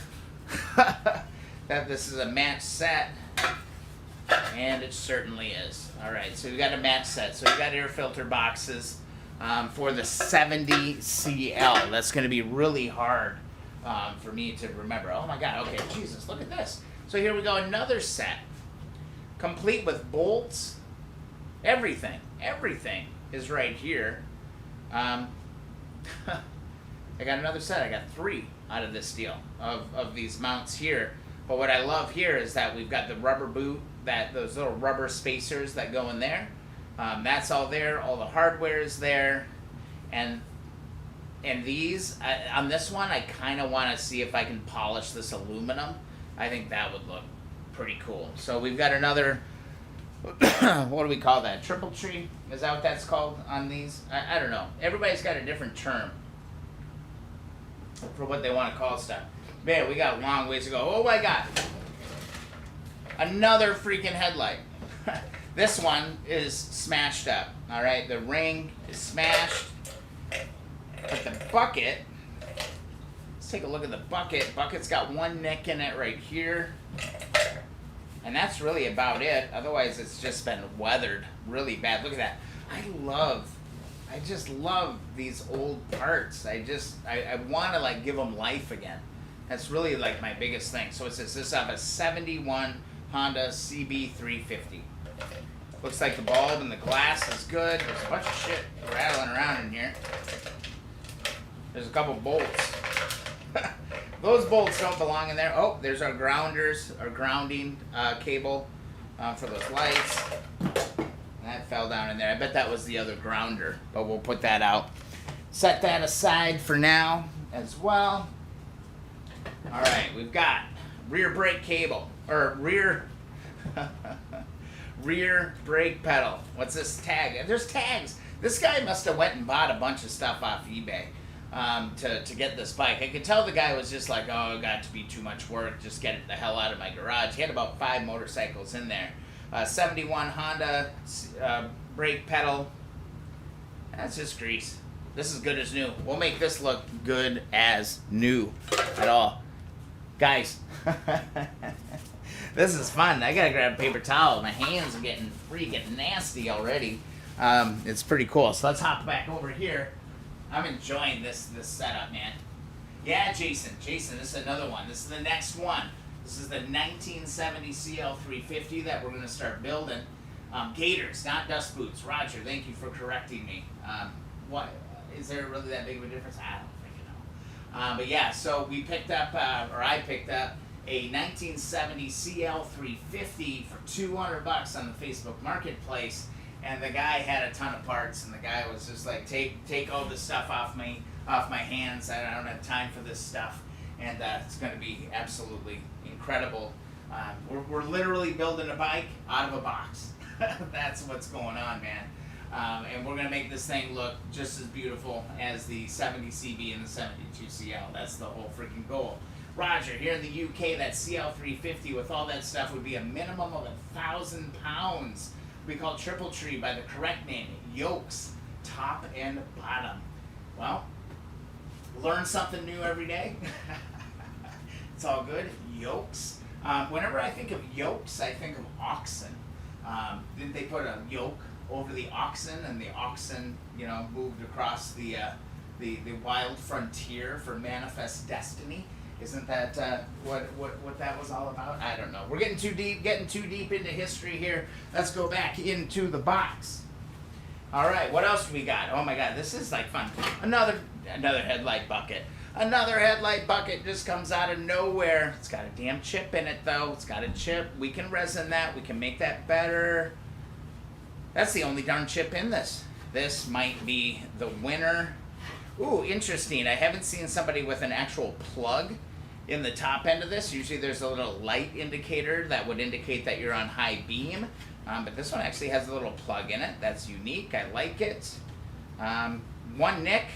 Speaker 1: that this is a match set. And it certainly is. Alright, so we got a match set. So we got air filter boxes for the 70 CL. That's going to be really hard for me to remember. Oh my god, okay, Jesus, look at this. So here we go, another set. Complete with bolts. Everything is right here. I got another set. I got 3 out of this deal of these mounts here. But what I love here is that we've got the rubber boot, those little rubber spacers that go in there. That's all there. All the hardware is there. And these, on this one, I kind of want to see if I can polish this aluminum. I think that would look pretty cool. So we've got another, what do we call that? Triple tree? Is that what that's called on these? I don't know. Everybody's got a different term for what they want to call stuff. Man, we got a long ways to go. Oh my god. Another freaking headlight. This one is smashed up. Alright, the ring is smashed. But the bucket, let's take a look at the bucket. Bucket's got one nick in it right here. And that's really about it. Otherwise, it's just been weathered really bad. Look at that. I just love these old parts. I want to like give them life again. That's really like my biggest thing. So it says this up a 71 Honda CB350. Looks like the bulb and the glass is good. There's a bunch of shit rattling around in here. There's a couple bolts. Those bolts don't belong in there. Oh, there's our grounders, our grounding cable for those lights. That fell down in there. I bet that was the other grounder, but we'll put that out. Set that aside for now as well. All right, we've got rear brake cable, or rear rear brake pedal. What's this tag? There's tags. This guy must have went and bought a bunch of stuff off eBay to get this bike. I could tell the guy was just like, oh, it got to be too much work. Just get it the hell out of my garage. He had about 5 motorcycles in there. 71 Honda brake pedal. That's just grease. This is good as new. We'll make this look good as new at all. Guys, this is fun. I gotta grab a paper towel. My hands are getting freaking nasty already. It's pretty cool. So let's hop back over here. I'm enjoying this setup, man. Yeah, Jason, this is another one. This is the next one. This is the 1970 CL350 that we're going to start building. Gators, not dust boots. Roger, thank you for correcting me. What is there really that big of a difference? I don't think. But yeah, so we picked up, or I picked up, a 1970 CL350 for $200 on the Facebook Marketplace, and the guy had a ton of parts, and the guy was just like, take all this stuff off my hands. I don't have time for this stuff, and it's going to be absolutely incredible. We're literally building a bike out of a box. That's what's going on, man. And we're going to make this thing look just as beautiful as the 70 CB and the 72 CL. That's the whole freaking goal. Roger, here in the UK, that CL350 with all that stuff would be a minimum of 1,000 pounds. We call Triple Tree by the correct name, yokes, top and bottom. Well, learn something new every day. It's all good. Yokes. Whenever I think of yokes, I think of oxen. Didn't they put a yoke over the oxen, and the oxen, moved across the wild frontier for manifest destiny? Isn't that what that was all about? I don't know. We're getting too deep into history here. Let's go back into the box. All right, what else do we got? Oh my God, this is like fun. Another headlight bucket. Another headlight bucket just comes out of nowhere. It's got a damn chip in it though. It's got a chip. We can resin that. We can make that better. That's the only darn chip in this. This might be the winner. Ooh, interesting. I haven't seen somebody with an actual plug in the top end of this. Usually there's a little light indicator that would indicate that you're on high beam. But this one actually has a little plug in it. That's unique. I like it. One nick.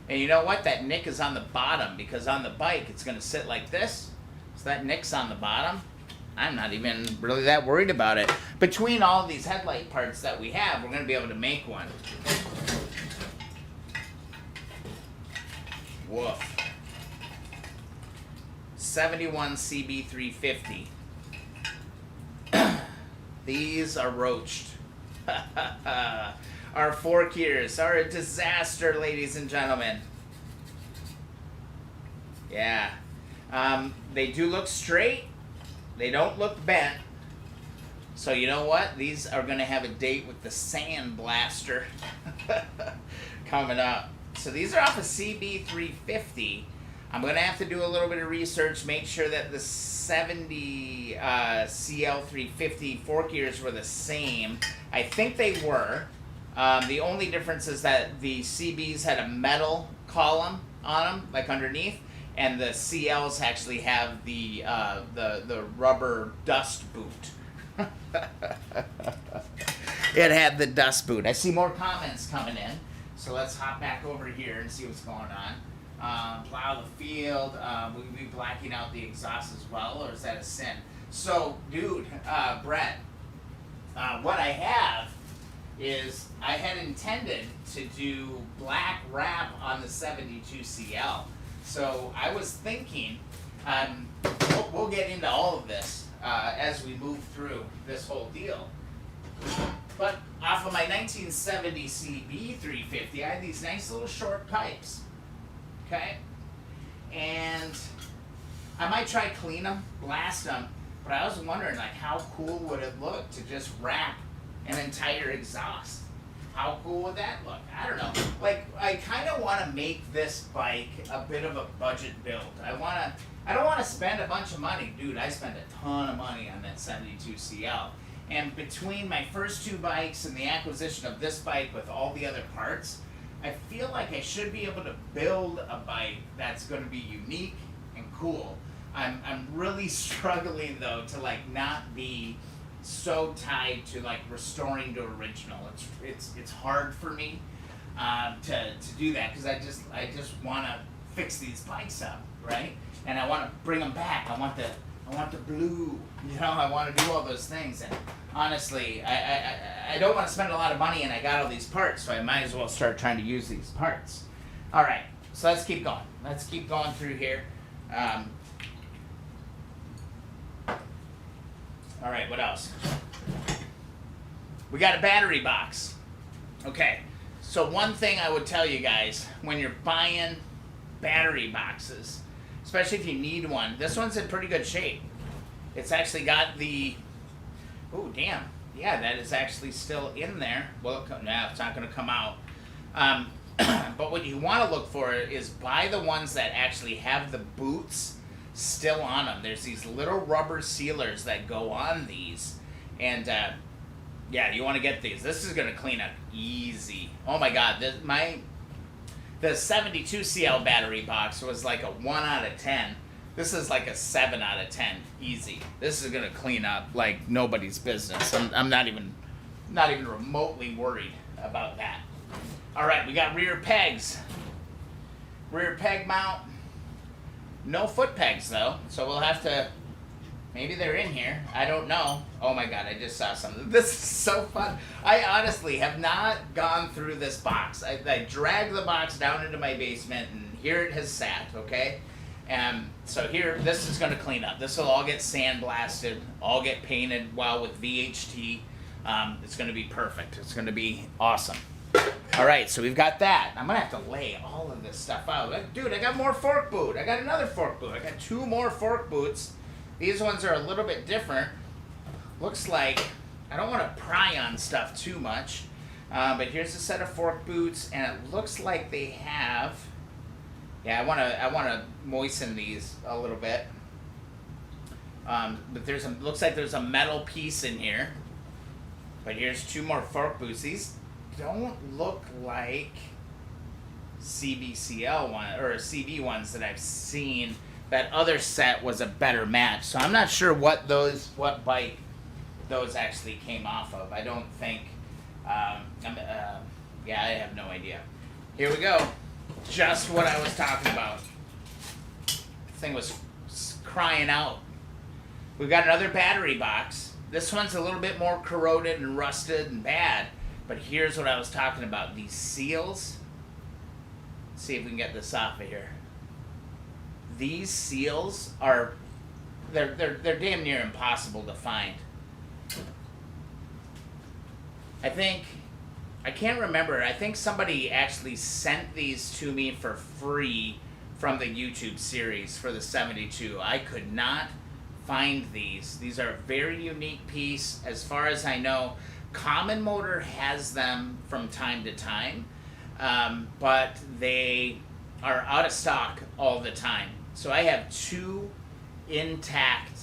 Speaker 1: And you know what? That nick is on the bottom, because on the bike it's going to sit like this. So that nick's on the bottom. I'm not even really that worried about it. Between all these headlight parts that we have, we're going to be able to make one. Woof. 71 CB350. These are roached. Our fork gears are a disaster, ladies and gentlemen. Yeah. They do look straight. They don't look bent. So you know what? These are going to have a date with the Sand Blaster coming up. So these are off a CB350. I'm going to have to do a little bit of research, make sure that the 70 CL350 fork gears were the same. I think they were. The only difference is that the CBs had a metal column on them, like underneath, and the CLs actually have the rubber dust boot. It had the dust boot. I see more comments coming in, so let's hop back over here and see what's going on. Plow the field. Will we be blacking out the exhaust as well, or is that a sin? So, dude, Brett, what I have is I had intended to do black wrap on the 72 CL. So I was thinking, we'll get into all of this as we move through this whole deal. But off of my 1970 CB350, I had these nice little short pipes. Okay? And I might try clean them, blast them, But I was wondering, like, how cool would it look to just wrap an entire exhaust? How cool would that look? I don't know. Like, I kind of want to make this bike a bit of a budget build. I don't want to spend a bunch of money. Dude, I spent a ton of money on that 72 CL. And between my first two bikes and the acquisition of this bike with all the other parts, I feel like I should be able to build a bike that's going to be unique and cool. I'm really struggling though to like not be so tied to like restoring to original. It's hard for me to do that because I just want to fix these bikes up, right? And I want to bring them back. I want the blue, you know. I want to do all those things. And honestly, I don't want to spend a lot of money, and I got all these parts, so I might as well start trying to use these parts. All right, so let's keep going. Let's keep going through here. All right, what else? We got a battery box. Okay, so one thing I would tell you guys, when you're buying battery boxes, especially if you need one, this one's in pretty good shape. It's actually got the, oh damn, yeah, that is actually still in there. Well, no, it's not gonna come out. But what you wanna look for is buy the ones that actually have the boots still on them. There's these little rubber sealers that go on these, and yeah, you want to get these. This is gonna clean up easy. Oh my god, the 72 CL battery box was like a 1 out of 10. This is like a 7 out of 10, easy. This is gonna clean up like nobody's business. I'm not even remotely worried about that. All right, we got rear pegs, rear peg mount. No foot pegs though, so we'll have to, maybe they're in here, I don't know. Oh my god, I just saw something. This is so fun. I honestly have not gone through this box. I dragged the box down into my basement and here it has sat, okay? So here, this is gonna clean up. This will all get sandblasted, all get painted well with VHT. It's gonna be perfect. It's gonna be awesome. All right, so we've got that. I'm gonna have to lay all of this stuff out. Dude, I got more fork boot. I got another fork boot. I got 2 more fork boots. These ones are a little bit different. Looks like, I don't want to pry on stuff too much, but here's a set of fork boots, and it looks like they have, yeah, I want to moisten these a little bit. But looks like there's a metal piece in here. But here's 2 more fork boots. These don't look like CBCL one or CB ones that I've seen. That other set was a better match, so I'm not sure what bike those actually came off of. I don't think. Yeah, I have no idea. Here we go. Just what I was talking about. This thing was crying out. We've got another battery box. This one's a little bit more corroded and rusted and bad. But here's what I was talking about. These seals. Let's see if we can get this off of here. These seals are, they're damn near impossible to find. I can't remember. I think somebody actually sent these to me for free from the YouTube series for the 72. I could not find these. These are a very unique piece. As far as I know, Common Motor has them from time to time, but they are out of stock all the time. So I have 2 intact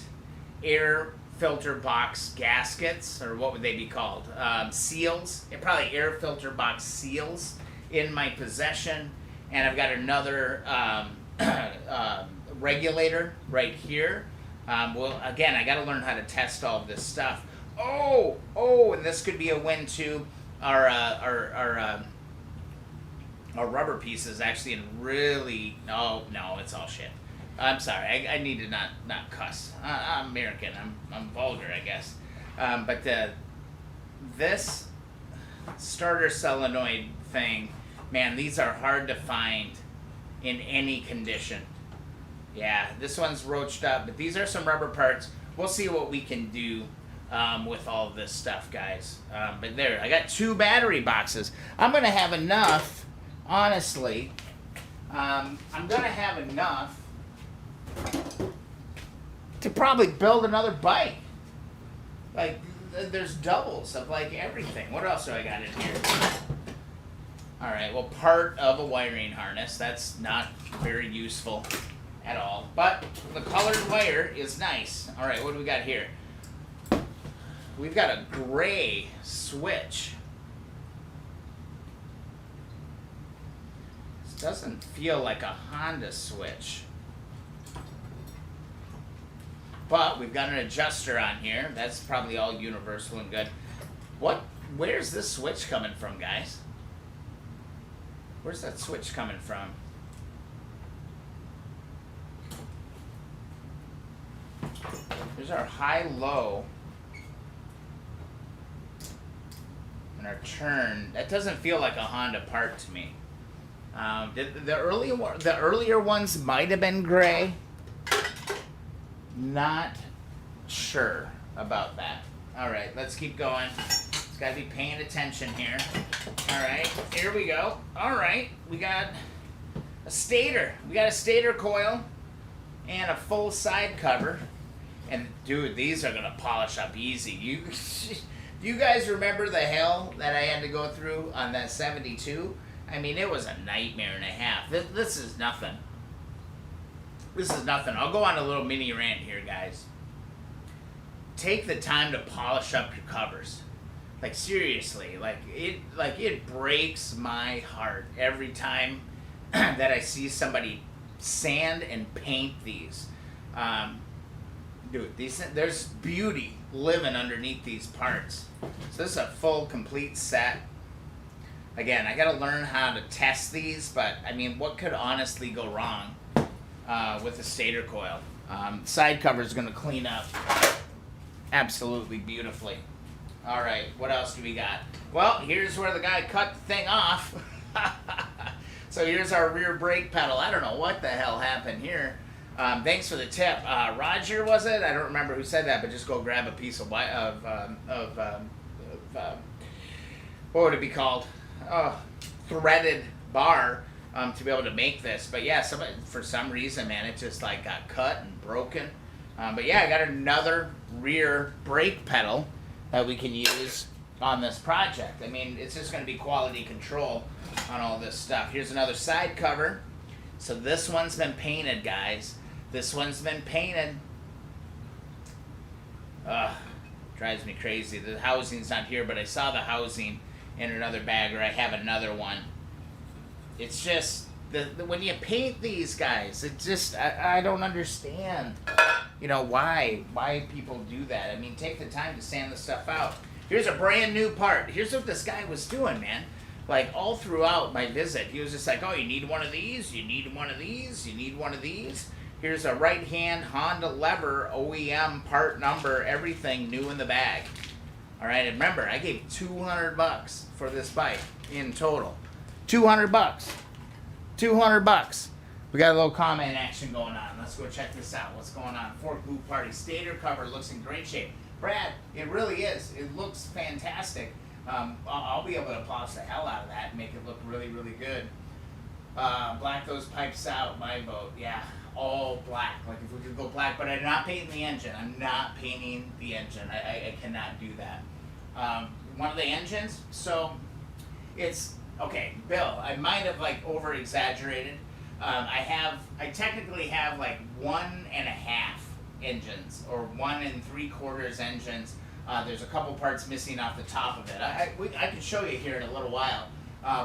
Speaker 1: air filter box gaskets, or what would they be called? Seals, probably air filter box seals in my possession. And I've got another regulator right here. Well, again, I got to learn how to test all of this stuff. Oh, and this could be a win too. Our rubber piece is actually in really, no, it's all shit. I'm sorry, I need to not cuss. I'm American, I'm vulgar, I guess. But this starter solenoid thing, man, these are hard to find in any condition. Yeah, this one's roached up, but these are some rubber parts. We'll see what we can do with all of this stuff, guys. But there, I got 2 battery boxes. I'm gonna have enough, honestly. I'm gonna have enough to probably build another bike. Like, there's doubles of like everything. What else do I got in here? All right, well, part of a wiring harness. That's not very useful at all. But the colored wire is nice. All right, what do we got here? We've got a gray switch. This doesn't feel like a Honda switch. But we've got an adjuster on here. That's probably all universal and good. Where's this switch coming from, guys? Where's that switch coming from? There's our high-low. And our turn. That doesn't feel like a Honda part to me. The earlier ones might have been gray. Not sure about that. All right, let's keep going. It's got to be paying attention here. All right, here we go. All right, we got a stator. We got a stator coil and a full side cover. And dude, these are gonna polish up easy. You guys remember the hell that I had to go through on that 72? I mean, it was a nightmare and a half. This is nothing. This is nothing. I'll go on a little mini rant here, guys. Take the time to polish up your covers. Like, seriously, it breaks my heart every time that I see somebody sand and paint these. Dude, there's beauty living underneath these parts. So this is a full, complete set. Again, I gotta learn how to test these, but I mean, what could honestly go wrong with the stator coil? Side cover is gonna clean up absolutely beautifully. All right, what else do we got? Well, here's where the guy cut the thing off. So here's our rear brake pedal. I don't know what the hell happened here. Thanks for the tip. Roger, was it? I don't remember who said that, but just go grab a piece of what would it be called? Threaded bar to be able to make this. But yeah, for some reason, man, it just like got cut and broken. But yeah, I got another rear brake pedal that we can use on this project. I mean, it's just going to be quality control on all this stuff. Here's another side cover. So this one's been painted, guys. This one's been painted. Drives me crazy. The housing's not here, but I saw the housing in another bag, or I have another one. It's just, when you paint these guys, it just, I don't understand, why people do that. I mean, take the time to sand the stuff out. Here's a brand new part. Here's what this guy was doing, man. Like, all throughout my visit, he was just like, oh, you need one of these, you need one of these, you need one of these. Here's a right-hand Honda lever, OEM, part number, everything new in the bag. All right, and remember, I gave $200 for this bike in total. $200. $200. We got a little comment action going on. Let's go check this out. What's going on? Fork Boot Party. Stator cover looks in great shape. Brad, it really is. It looks fantastic. I'll be able to polish the hell out of that and make it look really, really good. Black those pipes out, my vote. Yeah, all black. Like, if we could go black, but I'm not painting the engine. I'm not painting the engine. I cannot do that. One of the engines, so it's, okay, Bill, I might have like over exaggerated. I technically have like 1.5 engines, or 1 3/4 engines. There's a couple parts missing off the top of it. I can show you here in a little while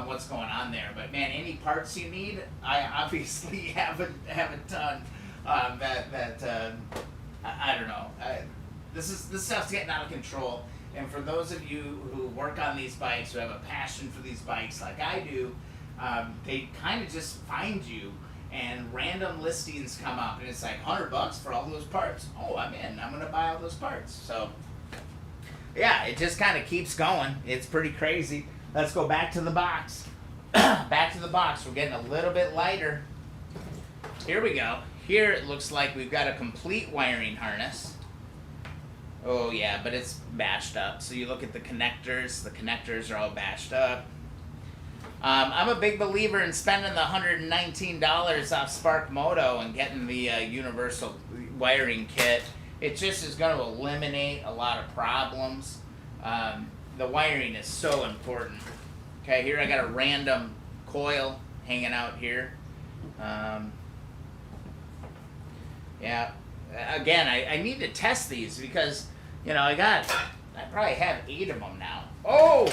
Speaker 1: what's going on there. But man, any parts you need, I obviously haven't done. I don't know. This stuff's getting out of control. And for those of you who work on these bikes, who have a passion for these bikes like I do, they kind of just find you, and random listings come up, and it's like $100 for all those parts. Oh, I'm in. I'm gonna buy all those parts. So yeah, it just kind of keeps going. It's pretty crazy. Let's go back to the box. Back to the box. We're getting a little bit lighter. Here we go. Here it looks like we've got a complete wiring harness. Oh yeah, but it's bashed up. So you look at the connectors are all bashed up. I'm a big believer in spending the $119 off Spark Moto and getting the universal wiring kit. It just is going to eliminate a lot of problems. The wiring is so important. Okay, here I got a random coil hanging out here. Yeah, again, I need to test these because, you know, I probably have 8 of them now. Oh,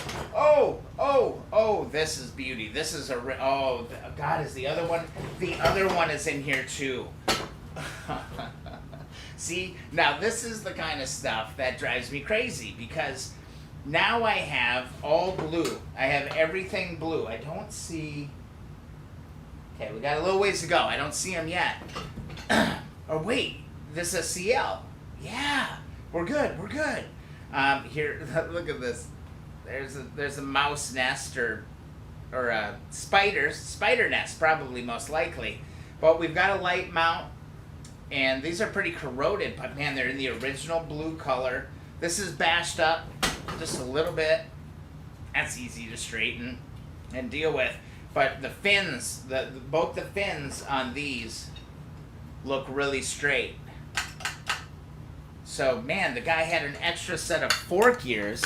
Speaker 1: this is beauty. This is oh, God, is the other one? The other one is in here too. See, now this is the kind of stuff that drives me crazy because now I have all blue. I have everything blue. I don't see... Okay, we got a little ways to go. I don't see them yet. Oh, wait. This is a CL. Yeah. We're good. We're good. Here, look at this. There's a mouse nest or a spider nest, probably most likely. But we've got a light mount. And these are pretty corroded, but man, they're in the original blue color. This is bashed up just a little bit. That's easy to straighten and deal with. But the fins, both the fins on these look really straight. So man, the guy had an extra set of fork gears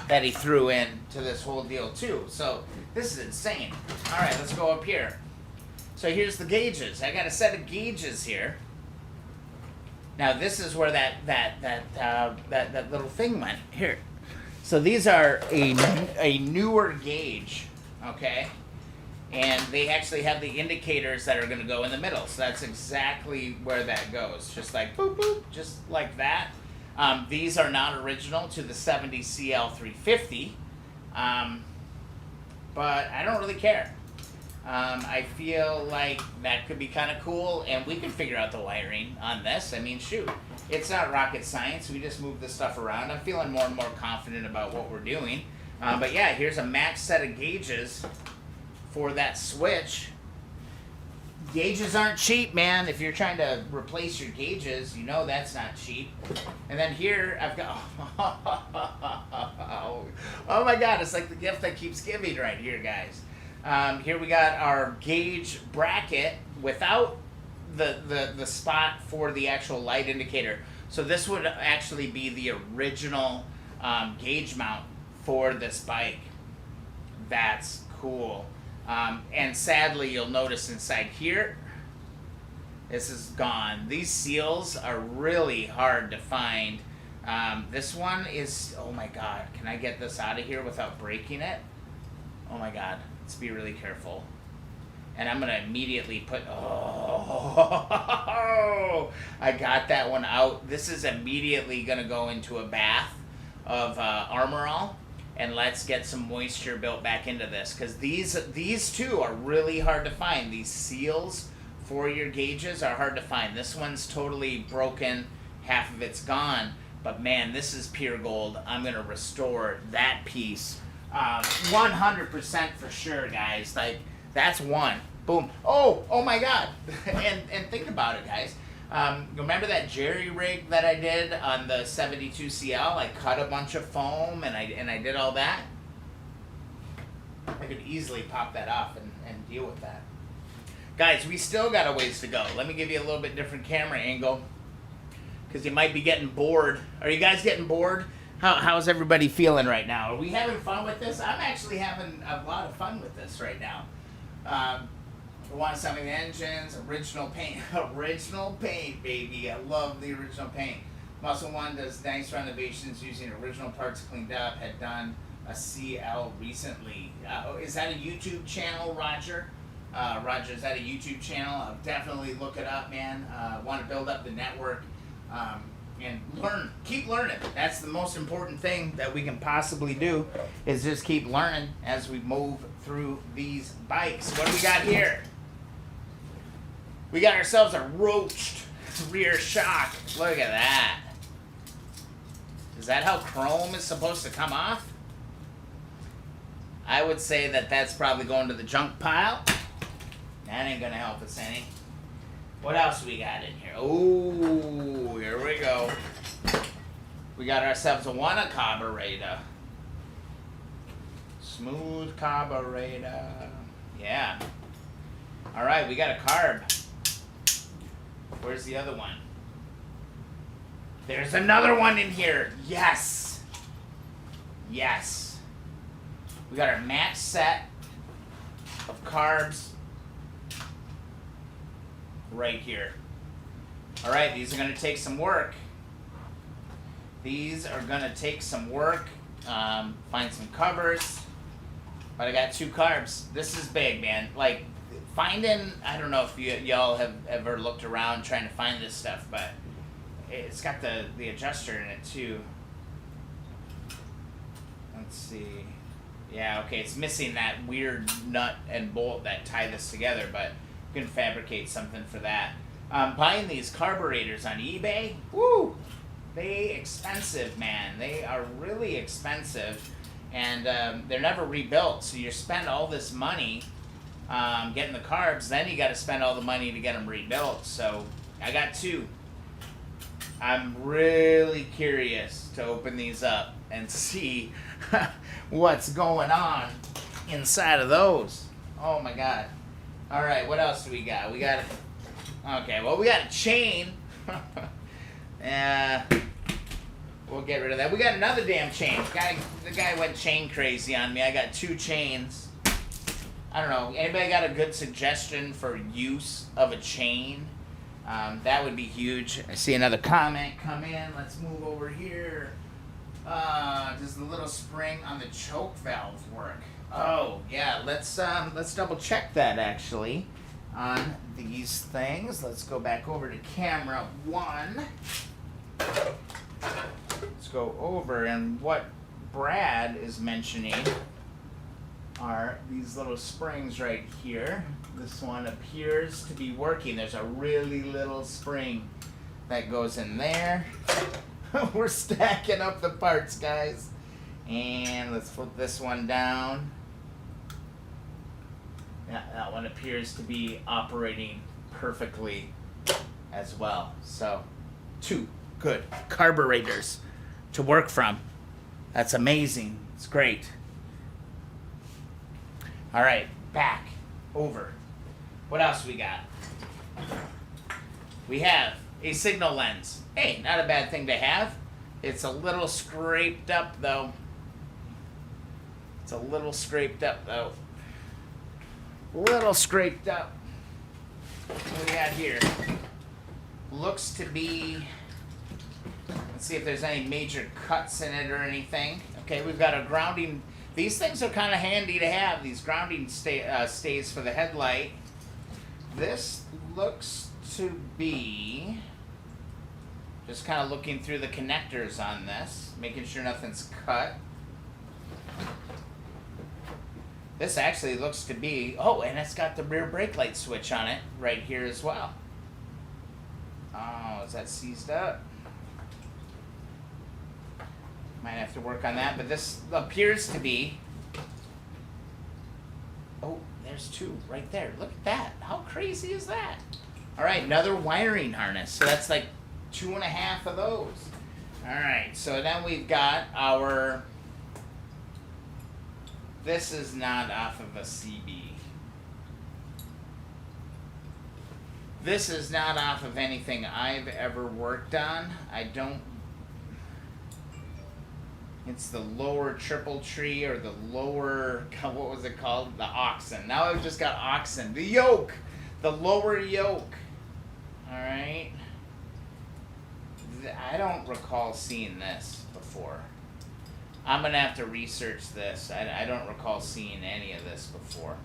Speaker 1: that he threw in to this whole deal too. So this is insane. All right, let's go up here. So here's the gauges. I got a set of gauges here. Now this is where that little thing went. Here. So these are a newer gauge, okay? And they actually have the indicators that are going to go in the middle. So that's exactly where that goes. Just like boop, boop, just like that. These are not original to the 70 CL350. But I don't really care. I feel like that could be kind of cool, and we could figure out the wiring on this. I mean, shoot, it's not rocket science. We just move this stuff around. I'm feeling more and more confident about what we're doing. But yeah, here's a max set of gauges for that switch. Gauges aren't cheap, man. If you're trying to replace your gauges, you know that's not cheap. And then here, I've got... Oh my God, it's like the gift that keeps giving right here, guys. Here we got our gauge bracket without the spot for the actual light indicator. So this would actually be the original gauge mount for this bike. That's cool. And sadly, you'll notice inside here, this is gone. These seals are really hard to find. This one is, oh my God, can I get this out of here without breaking it? Oh my God. Let's be really careful. And I'm going to immediately put... Oh, I got that one out. This is immediately going to go into a bath of Armor All. And let's get some moisture built back into this. Because these two are really hard to find. These seals for your gauges are hard to find. This one's totally broken. Half of it's gone. But man, this is pure gold. I'm going to restore that piece. 100% for sure, guys. Like, that's one. Boom. Oh my God. and think about it, guys. Remember that jerry rig that I did on the 72 CL? I cut a bunch of foam and I did all that. I could easily pop that off and deal with that. Guys, we still got a ways to go. Let me give you a little bit different camera angle because you might be getting bored. Are you guys getting bored? How's everybody feeling right now? Are we having fun with this? I'm actually having a lot of fun with this right now. We want some of the engines, original paint. Original paint, baby. I love the original paint. Muscle One does nice renovations using original parts cleaned up. Had done a CL recently. Is that a YouTube channel, Roger? Roger, is that a YouTube channel? I'll definitely look it up, man. Want to build up the network. And learn, keep learning. That's the most important thing that we can possibly do is just keep learning as we move through these bikes. What do we got here? We got ourselves a roached rear shock. Look at that. Is that how chrome is supposed to come off? I would say that that's probably going to the junk pile. That ain't gonna help us any. What else we got in here? Oh, here we go. We got ourselves a carburetor. Smooth carburetor. Yeah. All right, we got a carb. Where's the other one? There's another one in here. Yes. Yes. We got our match set of carbs right here. All right, these are going to take some work. These are going to take some work. Find some covers. But I got 2 carbs. This is big, man. Like, finding, I don't know if y'all have ever looked around trying to find this stuff, but it's got the adjuster in it too. Let's see. Yeah, okay, it's missing that weird nut and bolt that tie this together, but you can fabricate something for that. Buying these carburetors on eBay, woo! They expensive, man. They are really expensive, and they're never rebuilt. So you spend all this money getting the carbs, then you got to spend all the money to get them rebuilt. So I got 2. I'm really curious to open these up and see what's going on inside of those. Oh my god. All right, what else do we got? We got, okay, well, we got a chain. We'll get rid of that. We got another damn chain. The guy went chain crazy on me. I got 2 chains. I don't know. Anybody got a good suggestion for use of a chain? That would be huge. I see another comment come in. Let's move over here. Does the little spring on the choke valve work? Oh, yeah. Let's double check that actually on these things. Let's go back over to camera 1. Let's go over, and what Brad is mentioning are these little springs right here. This one appears to be working. There's a really little spring that goes in there. We're stacking up the parts, guys. And let's flip this one down. Yeah, that one appears to be operating perfectly as well. So, 2 good carburetors to work from. That's amazing. It's great. All right, back over. What else we got? We have a signal lens. Hey, not a bad thing to have. It's a little scraped up though. Little scraped up. What do we got here? Looks to be, let's see if there's any major cuts in it or anything. Okay, we've got a grounding. These things are kind of handy to have, these grounding stays for the headlight. This looks to be, just kind of looking through the connectors on this, making sure nothing's cut. This actually looks to be, oh, and it's got the rear brake light switch on it right here as well. Oh, is that seized up? Might have to work on that, but this appears to be, oh, there's 2 right there. Look at that. How crazy is that? All right, another wiring harness. So that's like 2.5 of those. All right, so then we've got our, this is not off of a CB. This is not off of anything I've ever worked on. I don't, it's the lower triple tree or the lower, what was it called? The oxen. Now I've just got oxen. The yoke. The lower yoke. All right. I don't recall seeing this before. I'm going to have to research this. I don't recall seeing any of this before.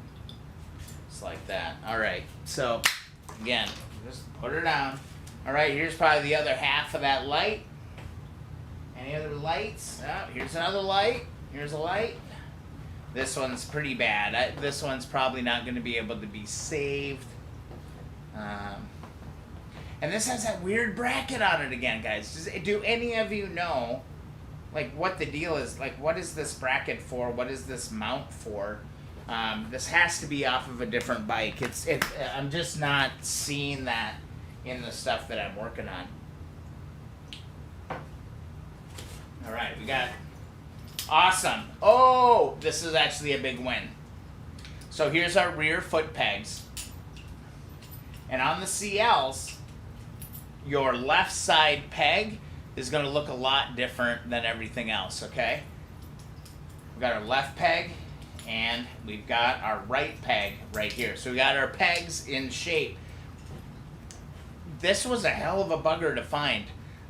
Speaker 1: It's like that. All right. So, again, just put her down. All right, here's probably the other half of that light. Any other lights? Oh, here's another light. Here's a light. This one's pretty bad. This one's probably not going to be able to be saved. And this has that weird bracket on it again, guys. Do any of you know, like, what the deal is? Like, what is this bracket for? What is this mount for? This has to be off of a different bike. I'm just not seeing that in the stuff that I'm working on. All right, we got, awesome. Oh, this is actually a big win. So here's our rear foot pegs. And on the CLs, your left side peg is going to look a lot different than everything else, okay? We've got our left peg, and we've got our right peg right here. So we got our pegs in shape. This was a hell of a bugger to find.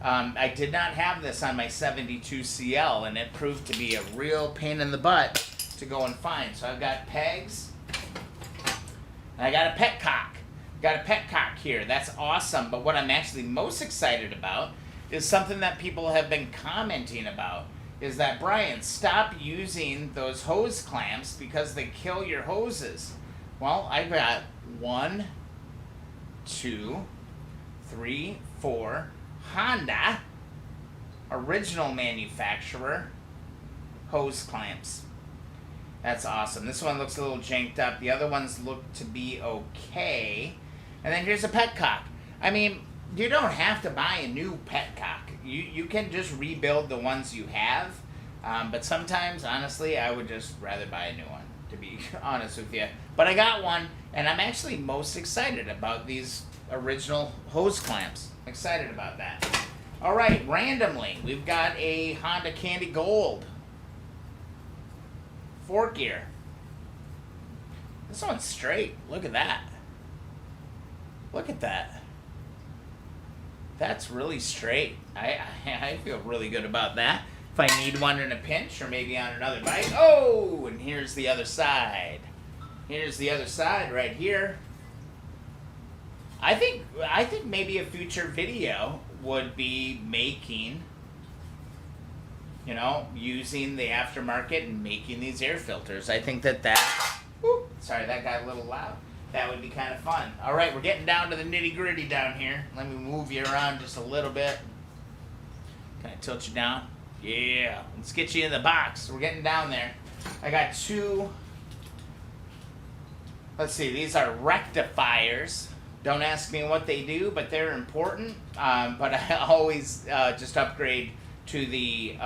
Speaker 1: I did not have this on my 72 CL, and it proved to be a real pain in the butt to go and find. So I've got pegs, and I got a petcock. Got a petcock here. That's awesome. But what I'm actually most excited about is something that people have been commenting about. Is that, Brian, stop using those hose clamps because they kill your hoses. Well, I've got 1, 2, 3, 4 Honda original manufacturer hose clamps. That's awesome. This one looks a little janked up. The other ones look to be okay. And then here's a petcock. I mean, you don't have to buy a new petcock. You can just rebuild the ones you have. But sometimes, honestly, I would just rather buy a new one, to be honest with you. But I got one, and I'm actually most excited about these original hose clamps. Excited about that. All right, randomly, we've got a Honda Candy Gold 4 gear. This one's straight. Look at that. Look at that. That's really straight. I feel really good about that. If I need one in a pinch or maybe on another bike. Oh, and here's the other side. Here's the other side right here. I think maybe a future video would be making, you know, using the aftermarket and making these air filters. I think sorry, that got a little loud. That would be kind of fun. All right, we're getting down to the nitty gritty down here. Let me move you around just a little bit. Can I tilt you down? Yeah, let's get you in the box. We're getting down there. I got 2, let's see, these are rectifiers. Don't ask me what they do, but they're important. But I always just upgrade to the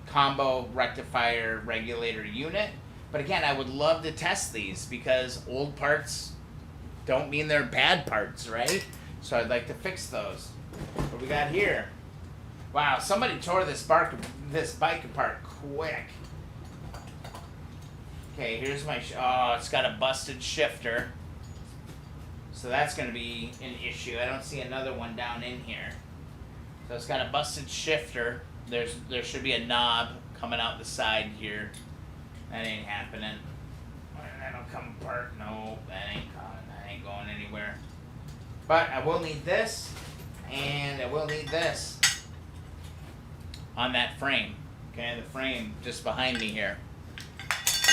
Speaker 1: combo rectifier regulator unit. But again, I would love to test these because old parts don't mean they're bad parts, right? So I'd like to fix those. What we got here? Wow, somebody tore this bike apart quick. Okay, here's my, oh, it's got a busted shifter. So that's going to be an issue. I don't see another one down in here. So it's got a busted shifter. There should be a knob coming out the side here. That ain't happening. That'll come apart. No, that ain't coming. That ain't going anywhere. But I will need this, and I will need this on that frame. Okay, the frame just behind me here.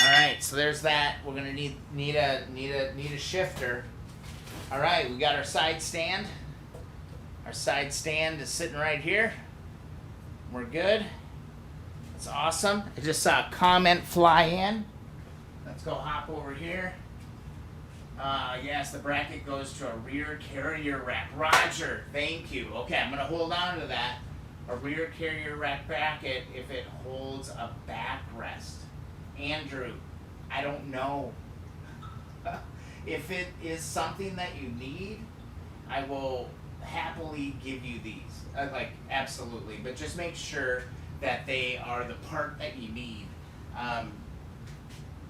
Speaker 1: All right, so there's that. We're gonna need a shifter. All right, we got our side stand. Our side stand is sitting right here. We're good. That's awesome. I just saw a comment fly in. Let's go hop over here. Yes, the bracket goes to a rear carrier rack. Roger, thank you. Okay, I'm gonna hold on to that. A rear carrier rack bracket if it holds a backrest. Andrew, I don't know. If it is something that you need, I will happily give you these. Absolutely. But just make sure that they are the part that you need.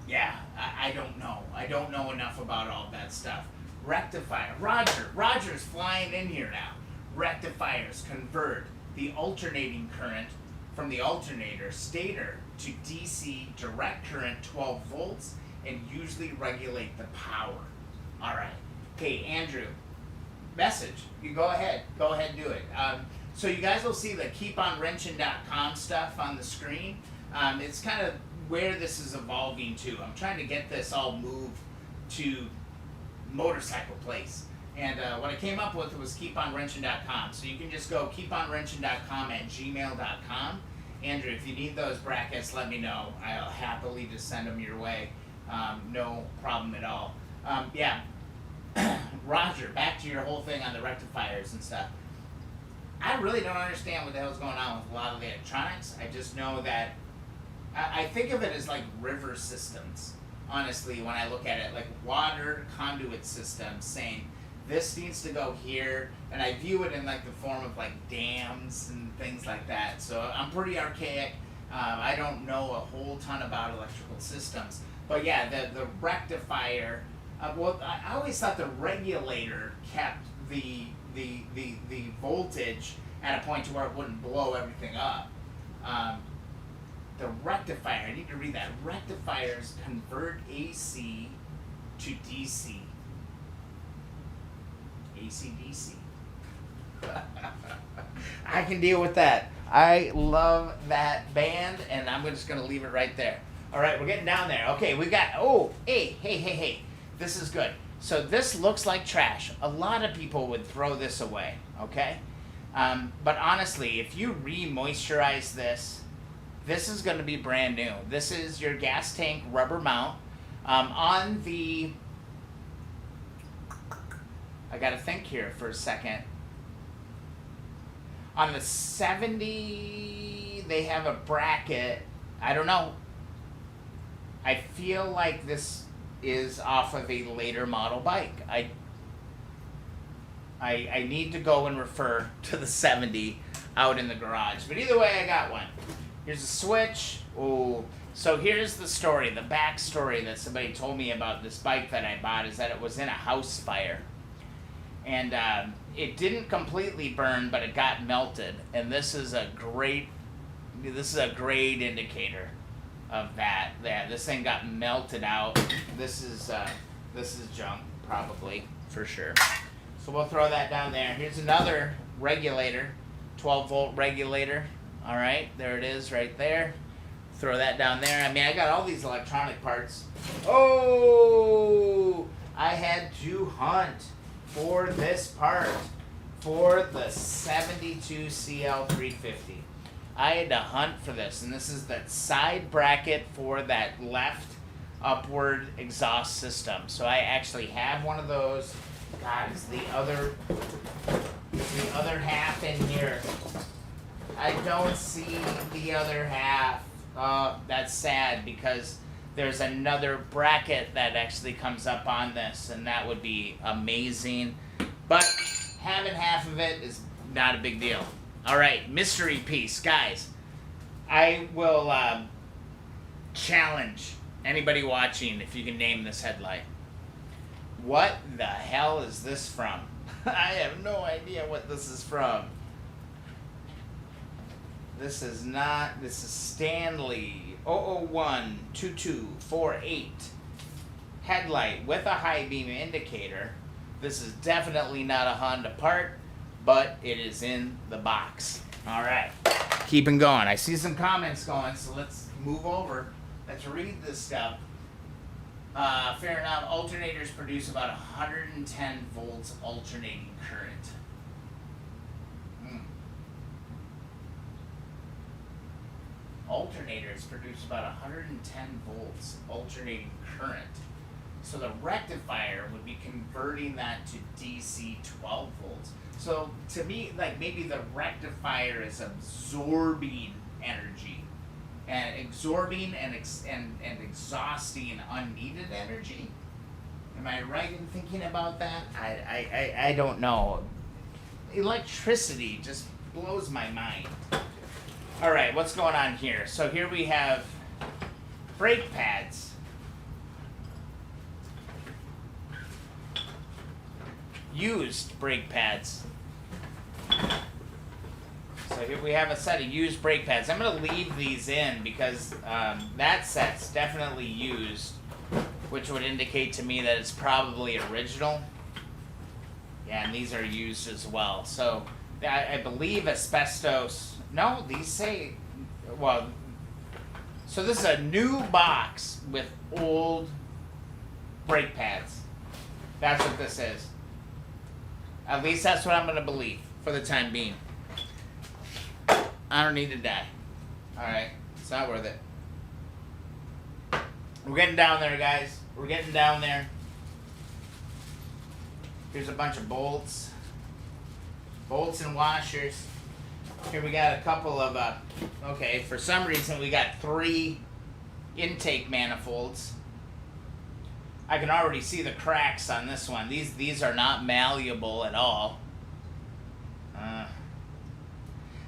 Speaker 1: Yeah, I don't know. I don't know enough about all that stuff. Rectifier. Roger's flying in here now. Rectifiers convert the alternating current from the alternator stator to DC direct current 12 volts and usually regulate the power. All right. Okay, Andrew, message. You go ahead. Go ahead and do it. So you guys will see the keeponwrenching.com stuff on the screen. It's kind of where this is evolving to. I'm trying to get this all moved to Motorcycle Place. And what I came up with was keeponwrenching.com. So you can just go keeponwrenching.com@gmail.com. Andrew, if you need those brackets, let me know. I'll happily just send them your way. No problem at all. Yeah. Roger, back to your whole thing on the rectifiers and stuff. I really don't understand what the hell's going on with a lot of the electronics. I just know that I think of it as like river systems, honestly, when I look at it, like water conduit systems saying, This needs to go here, and I view it in like the form of like dams and things like that. So I'm pretty archaic. I don't know a whole ton about electrical systems, but yeah, the rectifier. Well, I always thought the regulator kept the voltage at a point to where it wouldn't blow everything up. The rectifier, I need to read that. Rectifiers convert AC to DC. AC/DC. I can deal with that. I love that band, and I'm just going to leave it right there. All right, we're getting down there. Okay, we got, hey. This is good. So this looks like trash. A lot of people would throw this away, okay? But honestly, if you re-moisturize this, this is going to be brand new. This is your gas tank rubber mount. On the... I got to think here for a second. On the 70, they have a bracket. I don't know. I feel like this is off of a later model bike. I need to go and refer to the 70 out in the garage. But either way, I got one. Here's a switch. Oh, so here's the story. The backstory that somebody told me about this bike that I bought is that it was in a house fire. And it didn't completely burn, but it got melted. And this is a great indicator of that. Yeah, this thing got melted out. This is junk, probably, for sure. So we'll throw that down there. Here's another regulator, 12-volt regulator. All right, there it is right there. Throw that down there. I mean, I got all these electronic parts. Oh, I had to hunt for this part for the 72 CL350. I had to hunt for this, and this is that side bracket for that left upward exhaust system. So I actually have one of those. God, is the other half in here? I don't see the other half. That's sad, because there's another bracket that actually comes up on this, and that would be amazing. But having half of it is not a big deal. All right, mystery piece. Guys, I will challenge anybody watching if you can name this headlight. What the hell is this from? I have no idea what this is from. This is Stanley 0012248 headlight with a high beam indicator. This is definitely not a Honda part, but it is in the box. All right, keeping going. I see some comments going, so let's move over. Let's read this stuff. Fair enough. Alternators produce about 110 volts alternating current. Alternators produce about 110 volts alternating current. So the rectifier would be converting that to DC 12 volts. So to me, like, maybe the rectifier is absorbing energy, and absorbing and exhausting unneeded energy. Am I right in thinking about that? I don't know. Electricity just blows my mind. All right, what's going on here? So here we have brake pads. Used brake pads. So here we have a set of used brake pads. I'm going to leave these in because that set's definitely used, which would indicate to me that it's probably original. Yeah, and these are used as well. So I believe asbestos. No, these say, well, so this is a new box with old brake pads. That's what this is. At least that's what I'm going to believe for the time being. I don't need to die. Alright, it's not worth it. We're getting down there, guys. We're getting down there. Here's a bunch of bolts. Bolts and washers. Here we got a couple of, okay, for some reason we got 3 intake manifolds. I can already see the cracks on this one. These are not malleable at all.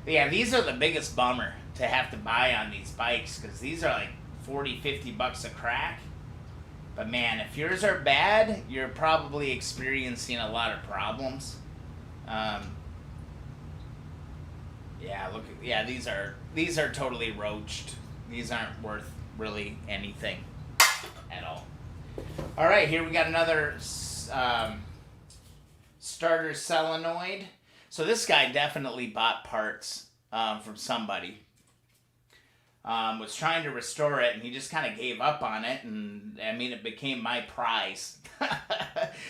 Speaker 1: Yeah, these are the biggest bummer to have to buy on these bikes, because these are like 40, 50 bucks a crack. But man, if yours are bad, you're probably experiencing a lot of problems. Yeah, look. Yeah, these are totally roached. These aren't worth really anything at all. All right, here we got another starter solenoid. So this guy definitely bought parts from somebody. Was trying to restore it, and he just kind of gave up on it, and I mean, it became my prize.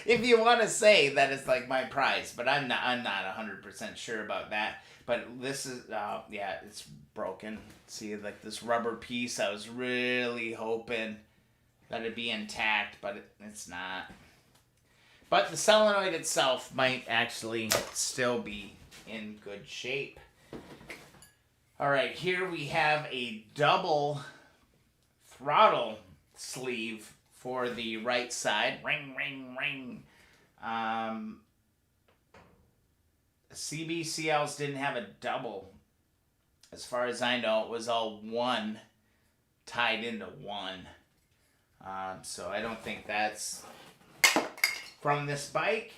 Speaker 1: If you want to say that it's like my prize, but I'm not 100% sure about that. But this is, yeah, it's broken. See, like this rubber piece, I was really hoping that it'd be intact, but it's not. But the solenoid itself might actually still be in good shape. All right, here we have a double throttle sleeve for the right side. Ring, ring, ring. CBCLs didn't have a double. As far as I know, it was all one tied into one. So I don't think that's from this bike.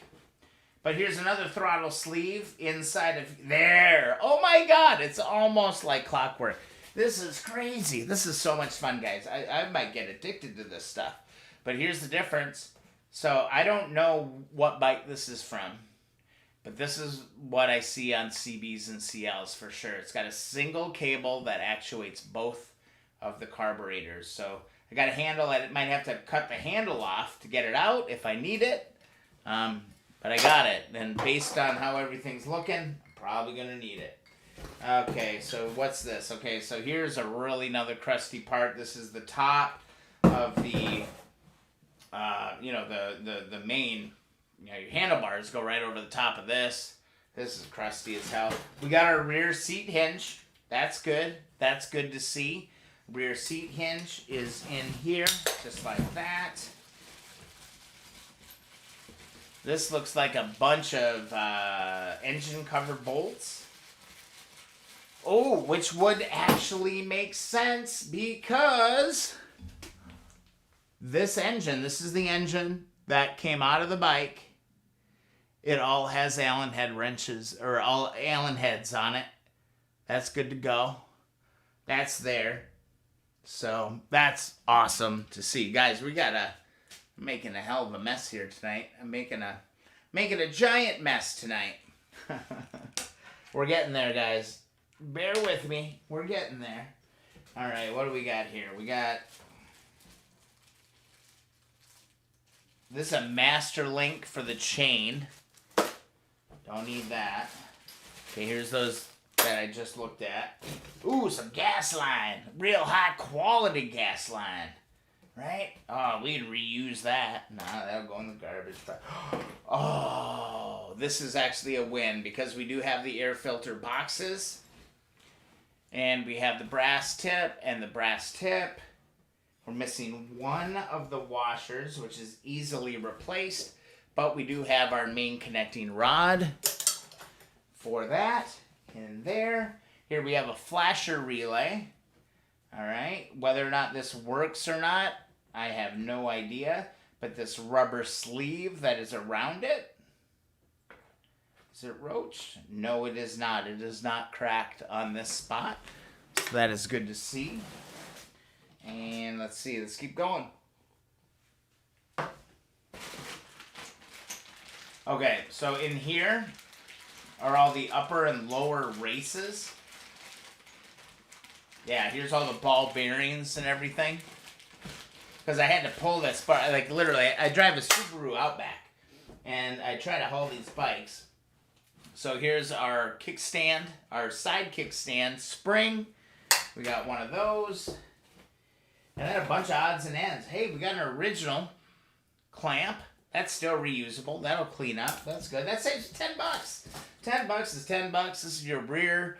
Speaker 1: But here's another throttle sleeve inside of there. Oh my God, it's almost like clockwork. This is crazy. This is so much fun, guys. I might get addicted to this stuff. But here's the difference. So I don't know what bike this is from, but this is what I see on CBs and CLs for sure. It's got a single cable that actuates both of the carburetors. So I got a handle. I might have to cut the handle off to get it out if I need it. But I got it. And based on how everything's looking, I'm probably going to need it. Okay, so what's this? Okay, so here's a really another crusty part. This is the top of the, the main, your handlebars go right over the top of this. This is crusty as hell. We got our rear seat hinge. That's good. That's good to see. Rear seat hinge is in here, just like that. This looks like a bunch of engine cover bolts. Oh, which would actually make sense because this engine, this is the engine that came out of the bike. It all has Allen head wrenches, or all Allen heads on it. That's good to go. That's there. So that's awesome to see. Guys, we got a... I'm making a hell of a mess here tonight. I'm making a giant mess tonight. We're getting there, guys. Bear with me. We're getting there. All right, what do we got here? We got... This is a master link for the chain. Don't need that. Okay, here's those that I just looked at. Ooh, some gas line. Real high quality gas line. Right? Oh, we can reuse that. Nah, that'll go in the garbage. Oh, this is actually a win because we do have the air filter boxes. And we have the brass tip and the brass tip. We're missing one of the washers, which is easily replaced. But we do have our main connecting rod for that in there. Here we have a flasher relay. All right. Whether or not this works or not, I have no idea, but this rubber sleeve that is around it, is it roached? No, it is not. It is not cracked on this spot. So that is good to see. And let's see, let's keep going. Okay, so in here are all the upper and lower races. Yeah, here's all the ball bearings and everything. Because I had to pull this part, like literally, I drive a Subaru Outback, and I try to haul these bikes. So here's our kickstand, our side kickstand spring. We got one of those, and then a bunch of odds and ends. Hey, we got an original clamp. That's still reusable. That'll clean up. That's good. That saves $10. $10 is $10. This is your rear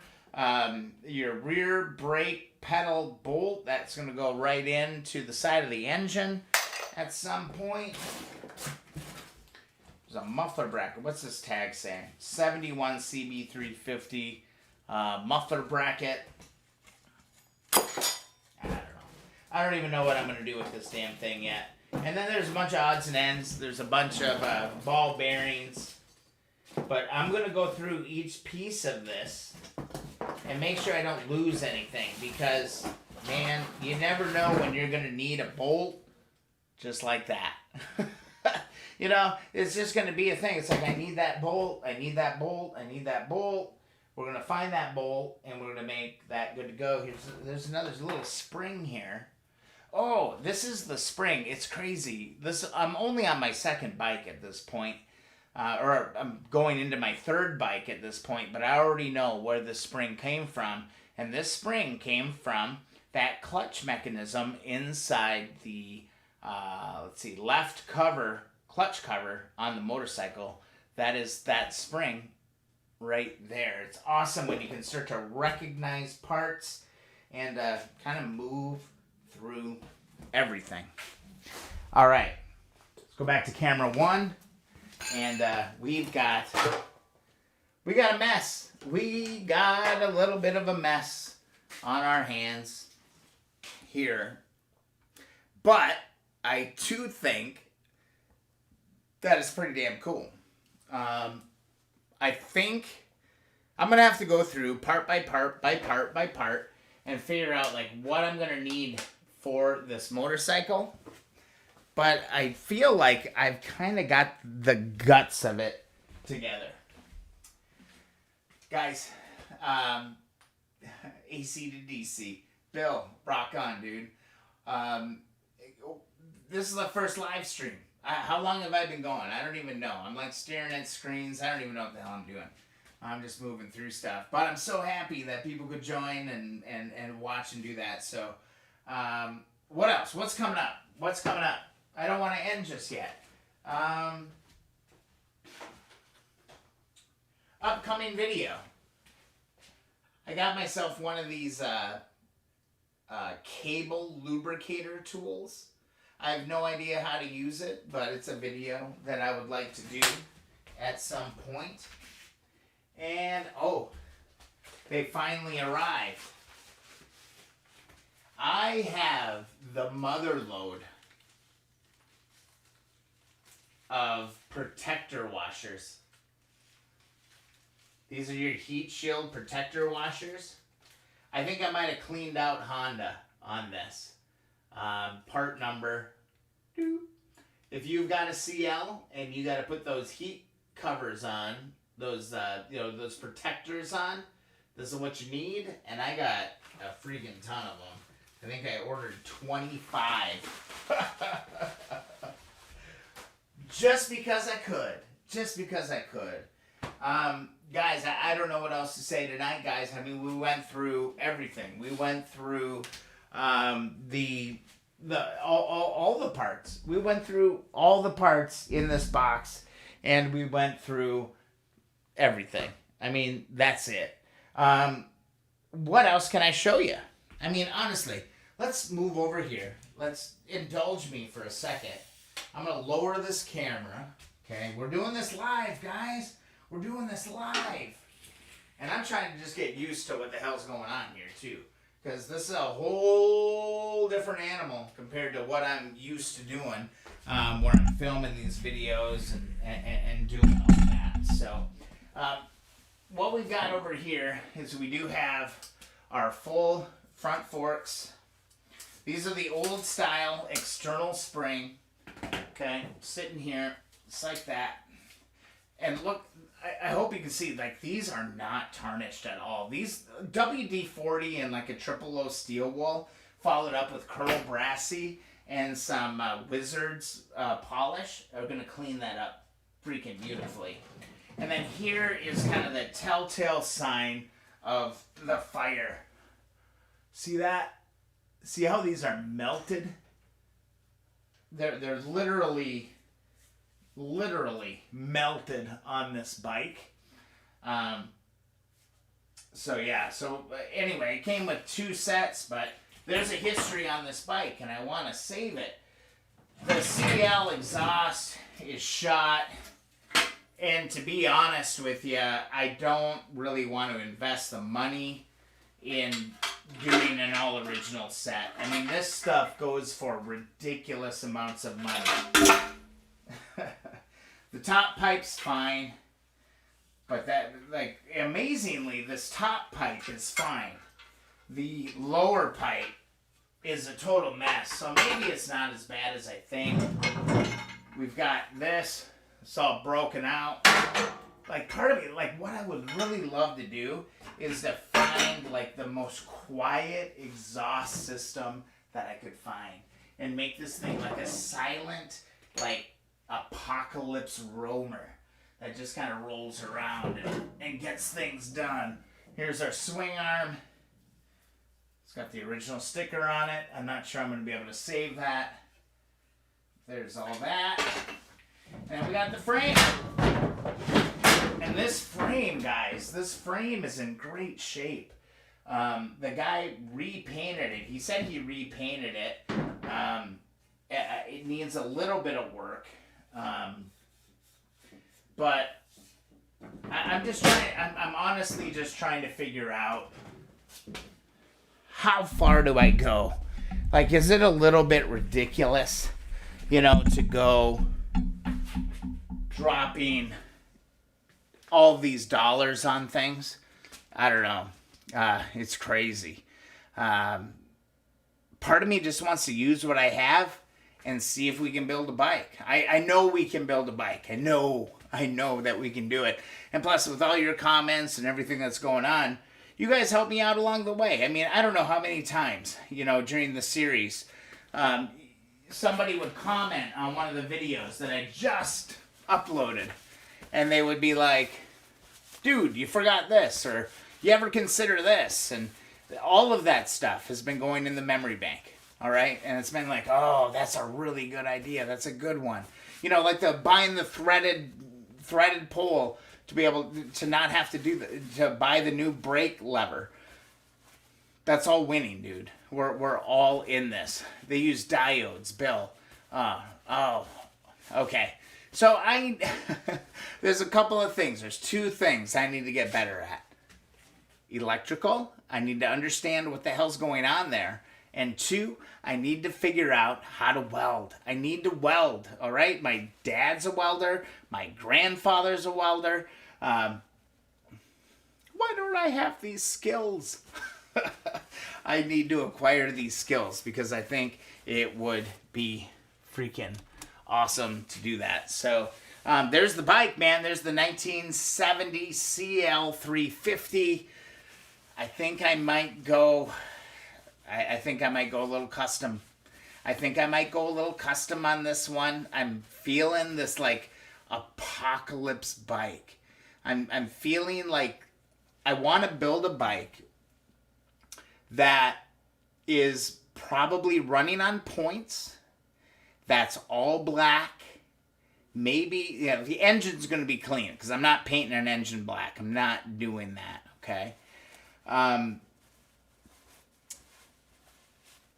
Speaker 1: brake pedal bolt. That's going to go right into the side of the engine. at some point. There's a muffler bracket. What's this tag saying? 71 CB350 muffler bracket. I don't know. I don't even know what I'm going to do with this damn thing yet. And then there's a bunch of odds and ends. There's a bunch of ball bearings. But I'm going to go through each piece of this and make sure I don't lose anything. Because, man, you never know when you're going to need a bolt just like that. You know, it's just going to be a thing. It's like, I need that bolt, I need that bolt, I need that bolt. We're going to find that bolt, and we're going to make that good to go. There's a little spring here. Oh, this is the spring. It's crazy. I'm only on my second bike at this point. Or I'm going into my third bike at this point, but I already know where this spring came from. And this spring came from that clutch mechanism inside the, left clutch cover on the motorcycle. That is that spring right there. It's awesome when you can start to recognize parts and kind of move through everything. All right, let's go back to camera one, and we got a mess. We got a little bit of a mess on our hands here, but I too think that is pretty damn cool. I think I'm going to have to go through part by part and figure out like what I'm going to need for this motorcycle. But I feel like I've kind of got the guts of it together. Guys, AC to DC. Bill, rock on, dude. This is the first live stream. How long have I been going? I don't even know. I'm like staring at screens. I don't even know what the hell I'm doing. I'm just moving through stuff. But I'm so happy that people could join and watch and do that. So, what else? What's coming up? I don't want to end just yet. Upcoming video. I got myself one of these cable lubricator tools. I have no idea how to use it, but it's a video that I would like to do at some point. And, oh, they finally arrived. I have the mother load of protector washers. These are your heat shield protector washers. I think I might have cleaned out Honda on this. Part number. If you've got a CL and you got to put those heat covers on, those those protectors on, this is what you need. And I got a freaking ton of them. I think I ordered 25. Just because I could. Guys, I don't know what else to say tonight, guys. I mean, we went through everything. We went through all the parts. We went through all the parts in this box, and we went through everything. I mean, that's it. What else can I show you? I mean, honestly, let's move over here. Let's indulge me for a second. I'm going to lower this camera. Okay, we're doing this live, guys. We're doing this live. And I'm trying to just get used to what the hell's going on here, too. Because this is a whole different animal compared to what I'm used to doing when I'm filming these videos and doing all that. So, what we've got over here is we do have our full front forks. These are the old style external spring. Okay, sitting here, just like that. And look, I hope you can see, like, these are not tarnished at all. These WD-40 and like a triple O steel wool, followed up with Curl Brassy and some Wizards polish, are going to clean that up freaking beautifully. And then here is kind of the telltale sign of the fire. See that? See how these are melted? They're literally melted on this bike. So yeah, anyway, it came with 2 sets, but there's a history on this bike and I want to save it The CL exhaust is shot. And to be honest with you, I don't really want to invest the money in doing an all original set. I mean, this stuff goes for ridiculous amounts of money. The top pipe's fine, but that, like, amazingly, this top pipe is fine. The lower pipe is a total mess, so maybe it's not as bad as I think. We've got this. It's all broken out. Like, part of me, like, what I would really love to do is to find, like, the most quiet exhaust system that I could find and make this thing like a silent, like, apocalypse roamer that just kind of rolls around and gets things done. Here's our swing arm. It's got the original sticker on it. I'm not sure I'm going to be able to save that. There's all that. And we got the frame. And this frame, guys, this frame is in great shape. The guy repainted it. He said he repainted it. It needs a little bit of work. But I'm just trying, I'm honestly just trying to figure out, how far do I go? Like, is it a little bit ridiculous, you know, to go dropping all these dollars on things? I don't know. It's crazy. Part of me just wants to use what I have and see if we can build a bike. I know we can build a bike. I know that we can do it. And plus, with all your comments and everything that's going on, you guys help me out along the way. I mean, I don't know how many times, you know, during the series, somebody would comment on one of the videos that I just uploaded, and they would be like, dude, you forgot this, or you ever consider this? And all of that stuff has been going in the memory bank, all right? And it's been like, oh, that's a really good idea. That's a good one. You know, like buying the threaded pole to be able to not have to to buy the new brake lever. That's all winning, dude. We're all in this. They use diodes, Bill. Okay. So there's a couple of things. There's two things I need to get better at. Electrical, I need to understand what the hell's going on there. And two, I need to figure out how to weld. I need to weld, all right? My dad's a welder. My grandfather's a welder. Why don't I have these skills? I need to acquire these skills because I think it would be freaking awesome to do that. So there's the bike, man. There's the 1970 CL350. I think I might go a little custom. I think I might go a little custom on this one. I'm feeling this like apocalypse bike. I'm feeling like I want to build a bike that is probably running on points. That's all black. Maybe, yeah, the engine's going to be clean because I'm not painting an engine black. I'm not doing that, okay?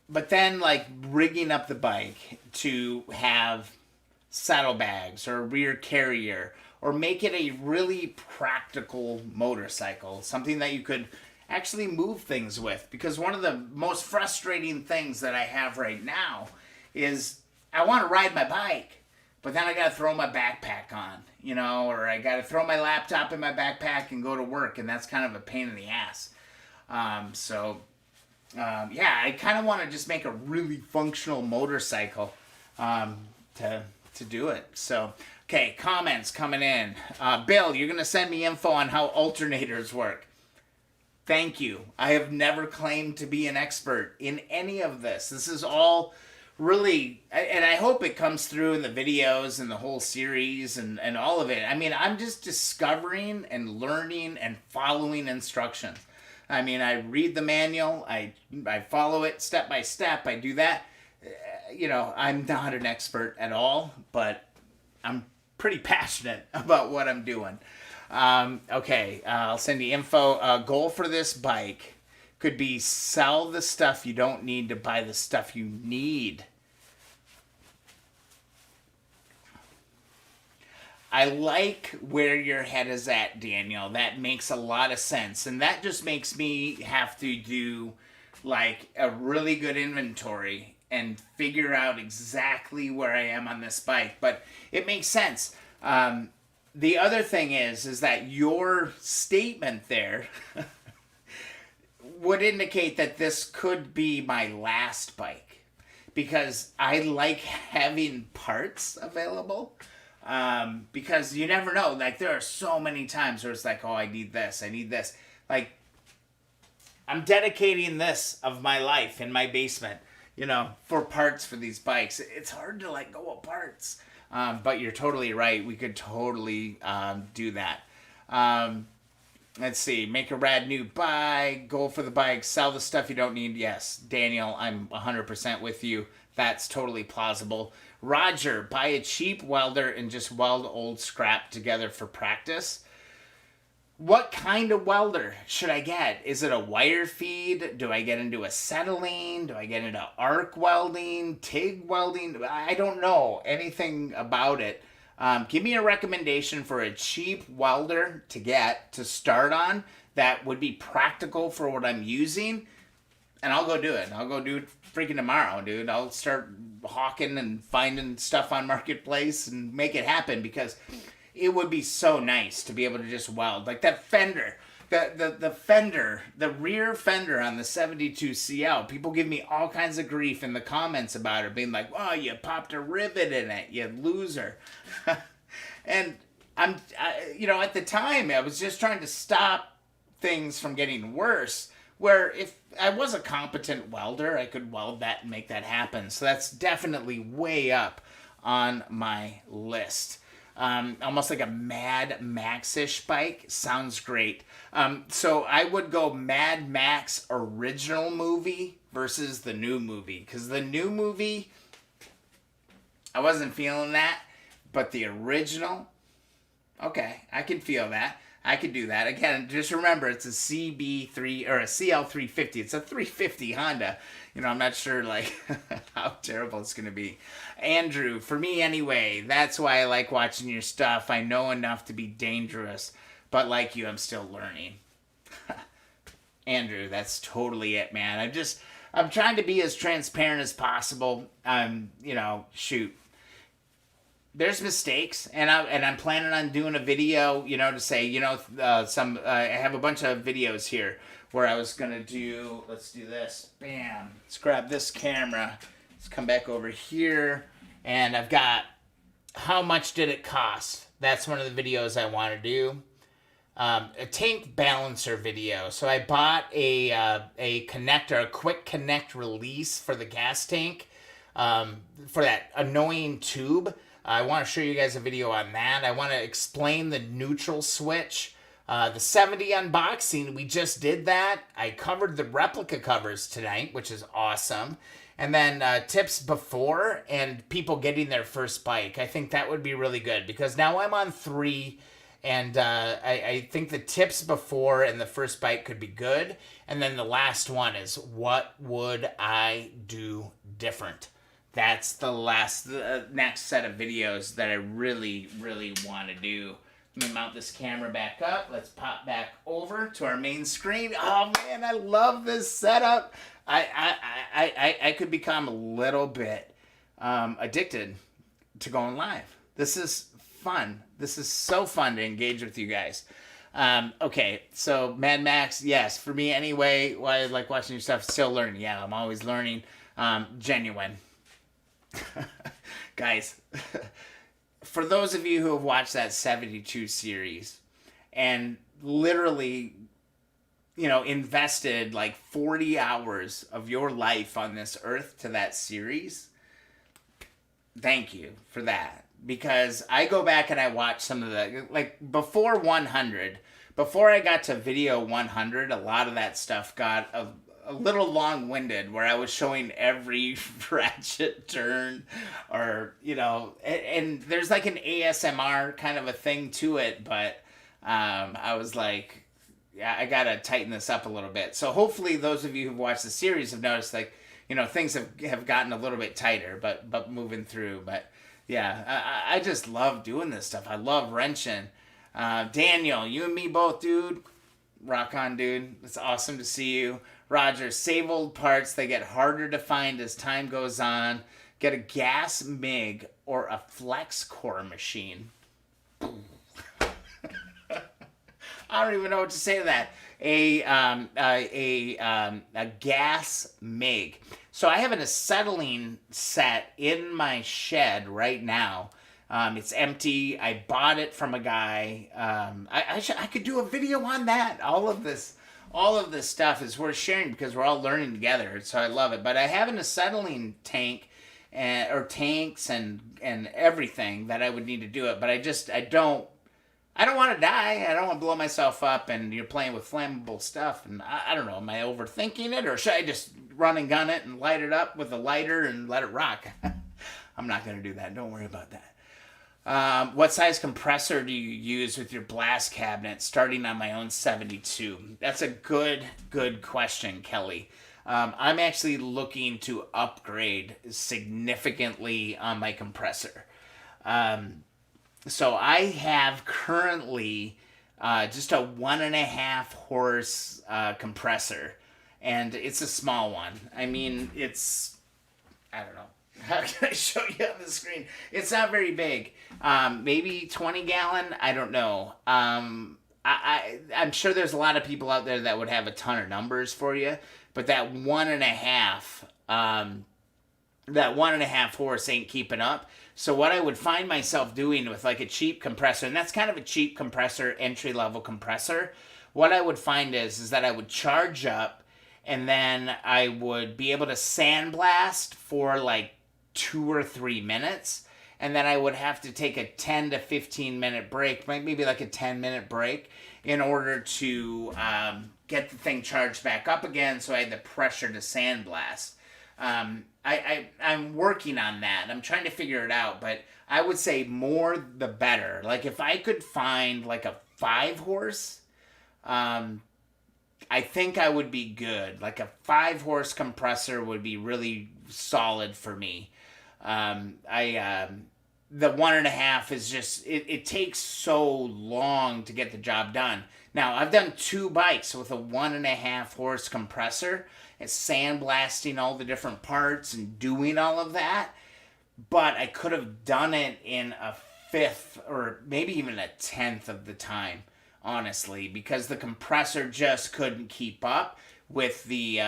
Speaker 1: But then, like, rigging up the bike to have saddlebags or a rear carrier or make it a really practical motorcycle, something that you could actually move things with. Because one of the most frustrating things that I have right now is I want to ride my bike, but then I got to throw my backpack on, you know, or I got to throw my laptop in my backpack and go to work, and that's kind of a pain in the ass. Yeah, I kind of want to just make a really functional motorcycle to do it. So, okay, comments coming in. Bill, you're going to send me info on how alternators work. Thank you. I have never claimed to be an expert in any of this. This is all really, and I hope it comes through in the videos and the whole series and all of it. I mean, I'm just discovering and learning and following instructions. I mean, I read the manual, I follow it step by step, I do that. You know, I'm not an expert at all, but I'm pretty passionate about what I'm doing. Okay, I'll send you info. Goal for this bike could be sell the stuff you don't need to buy the stuff you need. I like where your head is at, Daniel. That makes a lot of sense. And that just makes me have to do like a really good inventory and figure out exactly where I am on this bike. But it makes sense. The other thing is that your statement there would indicate that this could be my last bike because I like having parts available. Because you never know. Like, there are so many times where it's like, oh, I need this, I need this. Like, I'm dedicating this of my life in my basement, for parts for these bikes. It's hard to let go of parts. But you're totally right. We could totally do that. Let's see. Make a rad new bike. Go for the bike. Sell the stuff you don't need. Yes, Daniel, I'm 100% with you. That's totally plausible. Roger, buy a cheap welder and just weld old scrap together for practice. What kind of welder should I get? Is it a wire feed? Do I get into acetylene? Do I get into arc welding, TIG welding? I don't know anything about it. Give me a recommendation for a cheap welder to get to start on that would be practical for what I'm using, and I'll go do it. I'll go do it freaking tomorrow, dude. I'll start hawking and finding stuff on Marketplace and make it happen because it would be so nice to be able to just weld. Like that fender, the fender, the rear fender on the 72 CL. People give me all kinds of grief in the comments about it, being like, oh, you popped a rivet in it, you loser. And at the time, I was just trying to stop things from getting worse. Where if I was a competent welder, I could weld that and make that happen. So that's definitely way up on my list. Almost like a Mad Max-ish bike. Sounds great. So I would go Mad Max original movie versus the new movie. Because the new movie, I wasn't feeling that. But the original, okay, I can feel that. I could do that. Again, just remember, it's a CB3 or a CL350. It's a 350 Honda. I'm not sure how terrible it's going to be. Andrew, for me anyway, that's why I like watching your stuff. I know enough to be dangerous, but like you, I'm still learning. Andrew, that's totally it, man. I'm trying to be as transparent as possible. Shoot. There's mistakes, and I'm planning on doing a video, to say, I have a bunch of videos here where I was gonna do. Let's do this. Bam. Let's grab this camera. Let's come back over here, and I've got how much did it cost? That's one of the videos I want to do. A tank balancer video. So I bought a connector, a quick connect release for the gas tank, for that annoying tube. I want to show you guys a video on that. I want to explain the neutral switch. The 70 unboxing, we just did that. I covered the replica covers tonight, which is awesome. And then tips before and people getting their first bike. I think that would be really good because now I'm on 3 and I think the tips before and the first bike could be good. And then the last one is what would I do different? That's the next set of videos that I really, really want to do. Let me mount this camera back up. Let's pop back over to our main screen. Oh man, I love this setup. I could become a little bit addicted to going live. This is fun. This is so fun to engage with you guys. Okay, so Mad Max, yes, for me anyway. Why I like watching your stuff. Still learning. Yeah, I'm always learning. Genuine. Guys, for those of you who have watched that 72 series and literally, invested like 40 hours of your life on this earth to that series, thank you for that. Because I go back and I watch some of the, before 100, before I got to video 100, a lot of that stuff got a little long-winded where I was showing every ratchet turn or, and there's like an ASMR kind of a thing to it, but I was like, yeah, I gotta tighten this up a little bit. So hopefully those of you who've watched the series have noticed things have gotten a little bit tighter, but moving through. But Yeah, I just love doing this stuff. I love wrenching. Daniel, you and me both, dude. Rock on, dude. It's awesome to see you. Roger, save old parts. They get harder to find as time goes on. Get a gas MIG or a flex core machine. I don't even know what to say to that. A gas MIG. So I have an acetylene set in my shed right now. It's empty. I bought it from a guy. I could do a video on that. All of this stuff is worth sharing because we're all learning together. So I love it. But I have an acetylene tank, or tanks and everything that I would need to do it. But I don't want to die. I don't want to blow myself up. And you're playing with flammable stuff. And I don't know. Am I overthinking it, or should I just run and gun it and light it up with a lighter and let it rock? I'm not going to do that. Don't worry about that. What size compressor do you use with your blast cabinet starting on my own 72? That's a good question, Kelly. I'm actually looking to upgrade significantly on my compressor. So I have currently just a 1.5 horse compressor, and it's a small one. I mean, I don't know. How can I show you on the screen? It's not very big. Maybe 20 gallon. I don't know. I'm sure there's a lot of people out there that would have a ton of numbers for you, but that 1.5 horse ain't keeping up. So what I would find myself doing with like a cheap compressor, and that's kind of a cheap compressor, entry level compressor. What I would find is that I would charge up, and then I would be able to sandblast for like 2 or 3 minutes, and then I would have to take a 10 to 15 minute break, maybe like a 10-minute break, in order to get the thing charged back up again, so I had the pressure to sandblast. I'm working on that. I'm trying to figure it out, but I would say more the better. Like if I could find like a 5 horse, I think I would be good. Like a 5 horse compressor would be really solid for me. The 1.5 is just, it takes so long to get the job done. Now, I've done 2 bikes with a 1.5 horse compressor. It's sandblasting all the different parts and doing all of that. But I could have done it in a 5th or maybe even a 10th of the time, honestly, because the compressor just couldn't keep up with the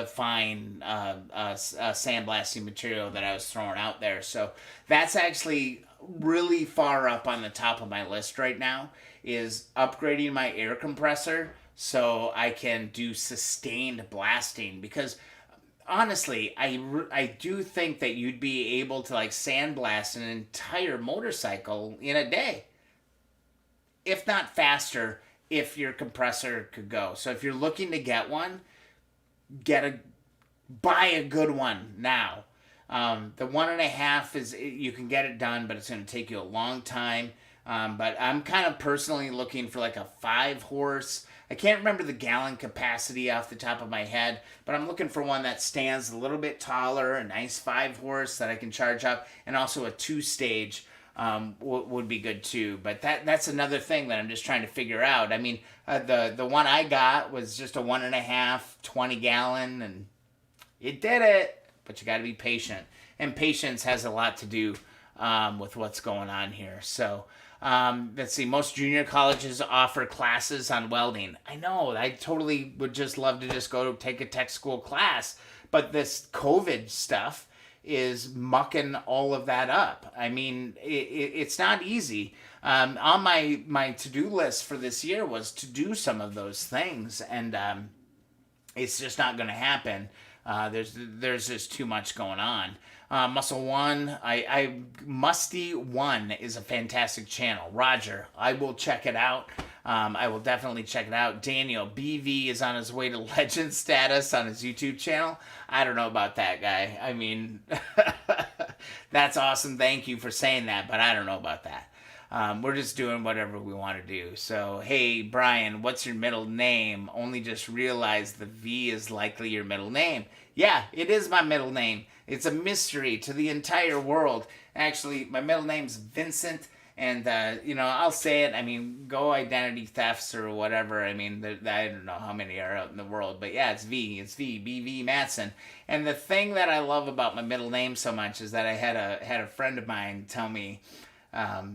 Speaker 1: fine sandblasting material that I was throwing out there. So that's actually really far up on the top of my list right now, is upgrading my air compressor so I can do sustained blasting, because honestly, I do think that you'd be able to like sandblast an entire motorcycle in a day, if not faster, if your compressor could go. So if you're looking to get one, buy a good one now. The 1.5 is, you can get it done, but it's going to take you a long time. But I'm kind of personally looking for like a 5 horse. I can't remember the gallon capacity off the top of my head, but I'm looking for one that stands a little bit taller, a nice 5 horse that I can charge up, and also a 2-stage would be good too. But that's another thing that I'm just trying to figure out. I mean, the one I got was just a 1.5 20 gallon, and it did it. But you got to be patient, and patience has a lot to do with what's going on here. So let's see. Most junior colleges offer classes on welding. I know. I totally would just love to just go take a tech school class, but this COVID stuff is mucking all of that up. I mean, it's not easy. On my to-do list for this year was to do some of those things, and it's just not going to happen. There's just too much going on. Muscle One, Musty One is a fantastic channel. Roger, I will check it out. I will definitely check it out. Daniel, BV is on his way to legend status on his YouTube channel. I don't know about that guy. I mean, that's awesome. Thank you for saying that, but I don't know about that. We're just doing whatever we want to do. So, hey, Brian, what's your middle name? Only just realized the V is likely your middle name. Yeah, it is my middle name. It's a mystery to the entire world. Actually, my middle name's Vincent. And, I'll say it. I mean, go identity thefts or whatever. I mean, I don't know how many are out in the world. But yeah, it's V. It's V. BV Matson. And the thing that I love about my middle name so much is that I had a friend of mine tell me,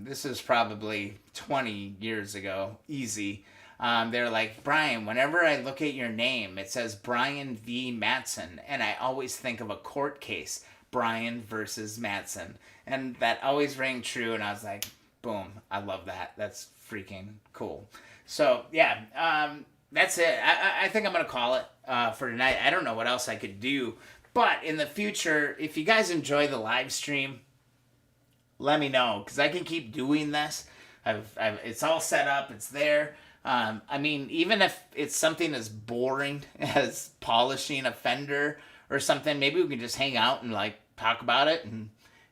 Speaker 1: this is probably 20 years ago, easy. They're like, Brian, whenever I look at your name, it says Brian V. Matson. And I always think of a court case, Brian versus Matson. And that always rang true. And I was like, boom, I love that. That's freaking cool. So, yeah, that's it. I think I'm going to call it for tonight. I don't know what else I could do. But in the future, if you guys enjoy the live stream, let me know, because I can keep doing this. It's all set up. It's there. I mean, even if it's something as boring as polishing a fender or something, maybe we can just hang out and like talk about it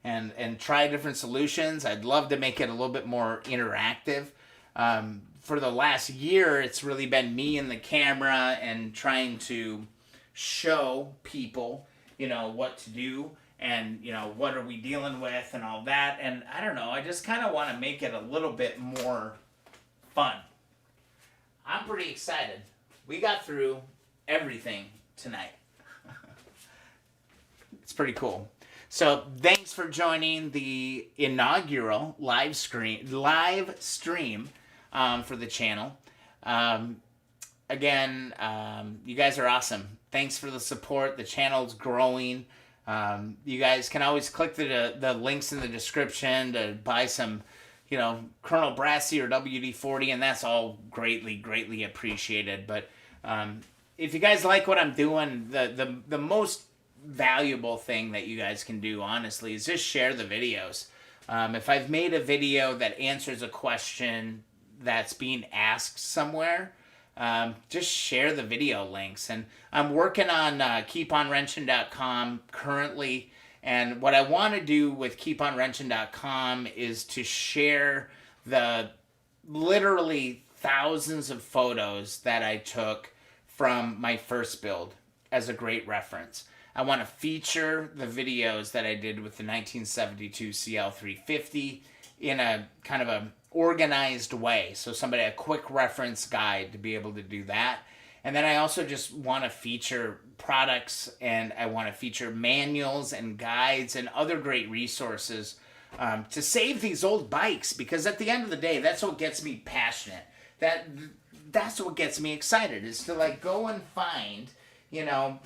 Speaker 1: and try different solutions. I'd love to make it a little bit more interactive. For the last year, it's really been me and the camera and trying to show people, what to do and, what are we dealing with and all that. And I don't know, I just kind of want to make it a little bit more fun. I'm pretty excited. We got through everything tonight. It's pretty cool. So thanks for joining the inaugural live stream for the channel. Again, you guys are awesome. Thanks for the support. The channel's growing. You guys can always click the links in the description to buy some, Colonel Brassy or WD-40, and that's all greatly appreciated. But if you guys like what I'm doing, the most valuable thing that you guys can do, honestly, is just share the videos. If I've made a video that answers a question that's being asked somewhere, just share the video links. And I'm working on keeponwrenching.com currently, and what I want to do with keeponwrenching.com is to share the literally thousands of photos that I took from my first build as a great reference. I want to feature the videos that I did with the 1972 CL350 in a kind of a organized way. So a quick reference guide to be able to do that. And then I also just want to feature products, and I want to feature manuals and guides and other great resources to save these old bikes, because at the end of the day, that's what gets me passionate. That's what gets me excited, is to like go and find, to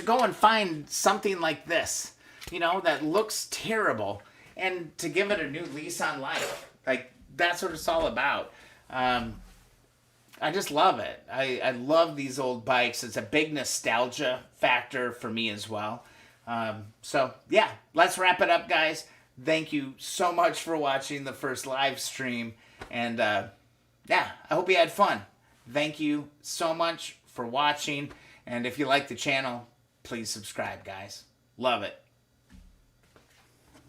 Speaker 1: go and find something like this, that looks terrible, and to give it a new lease on life. Like, that's what it's all about. I just love it. I love these old bikes. It's a big nostalgia factor for me as well. So, yeah, let's wrap it up, guys. Thank you so much for watching the first live stream. And, yeah, I hope you had fun. Thank you so much for watching. And if you like the channel, please subscribe, guys. Love it.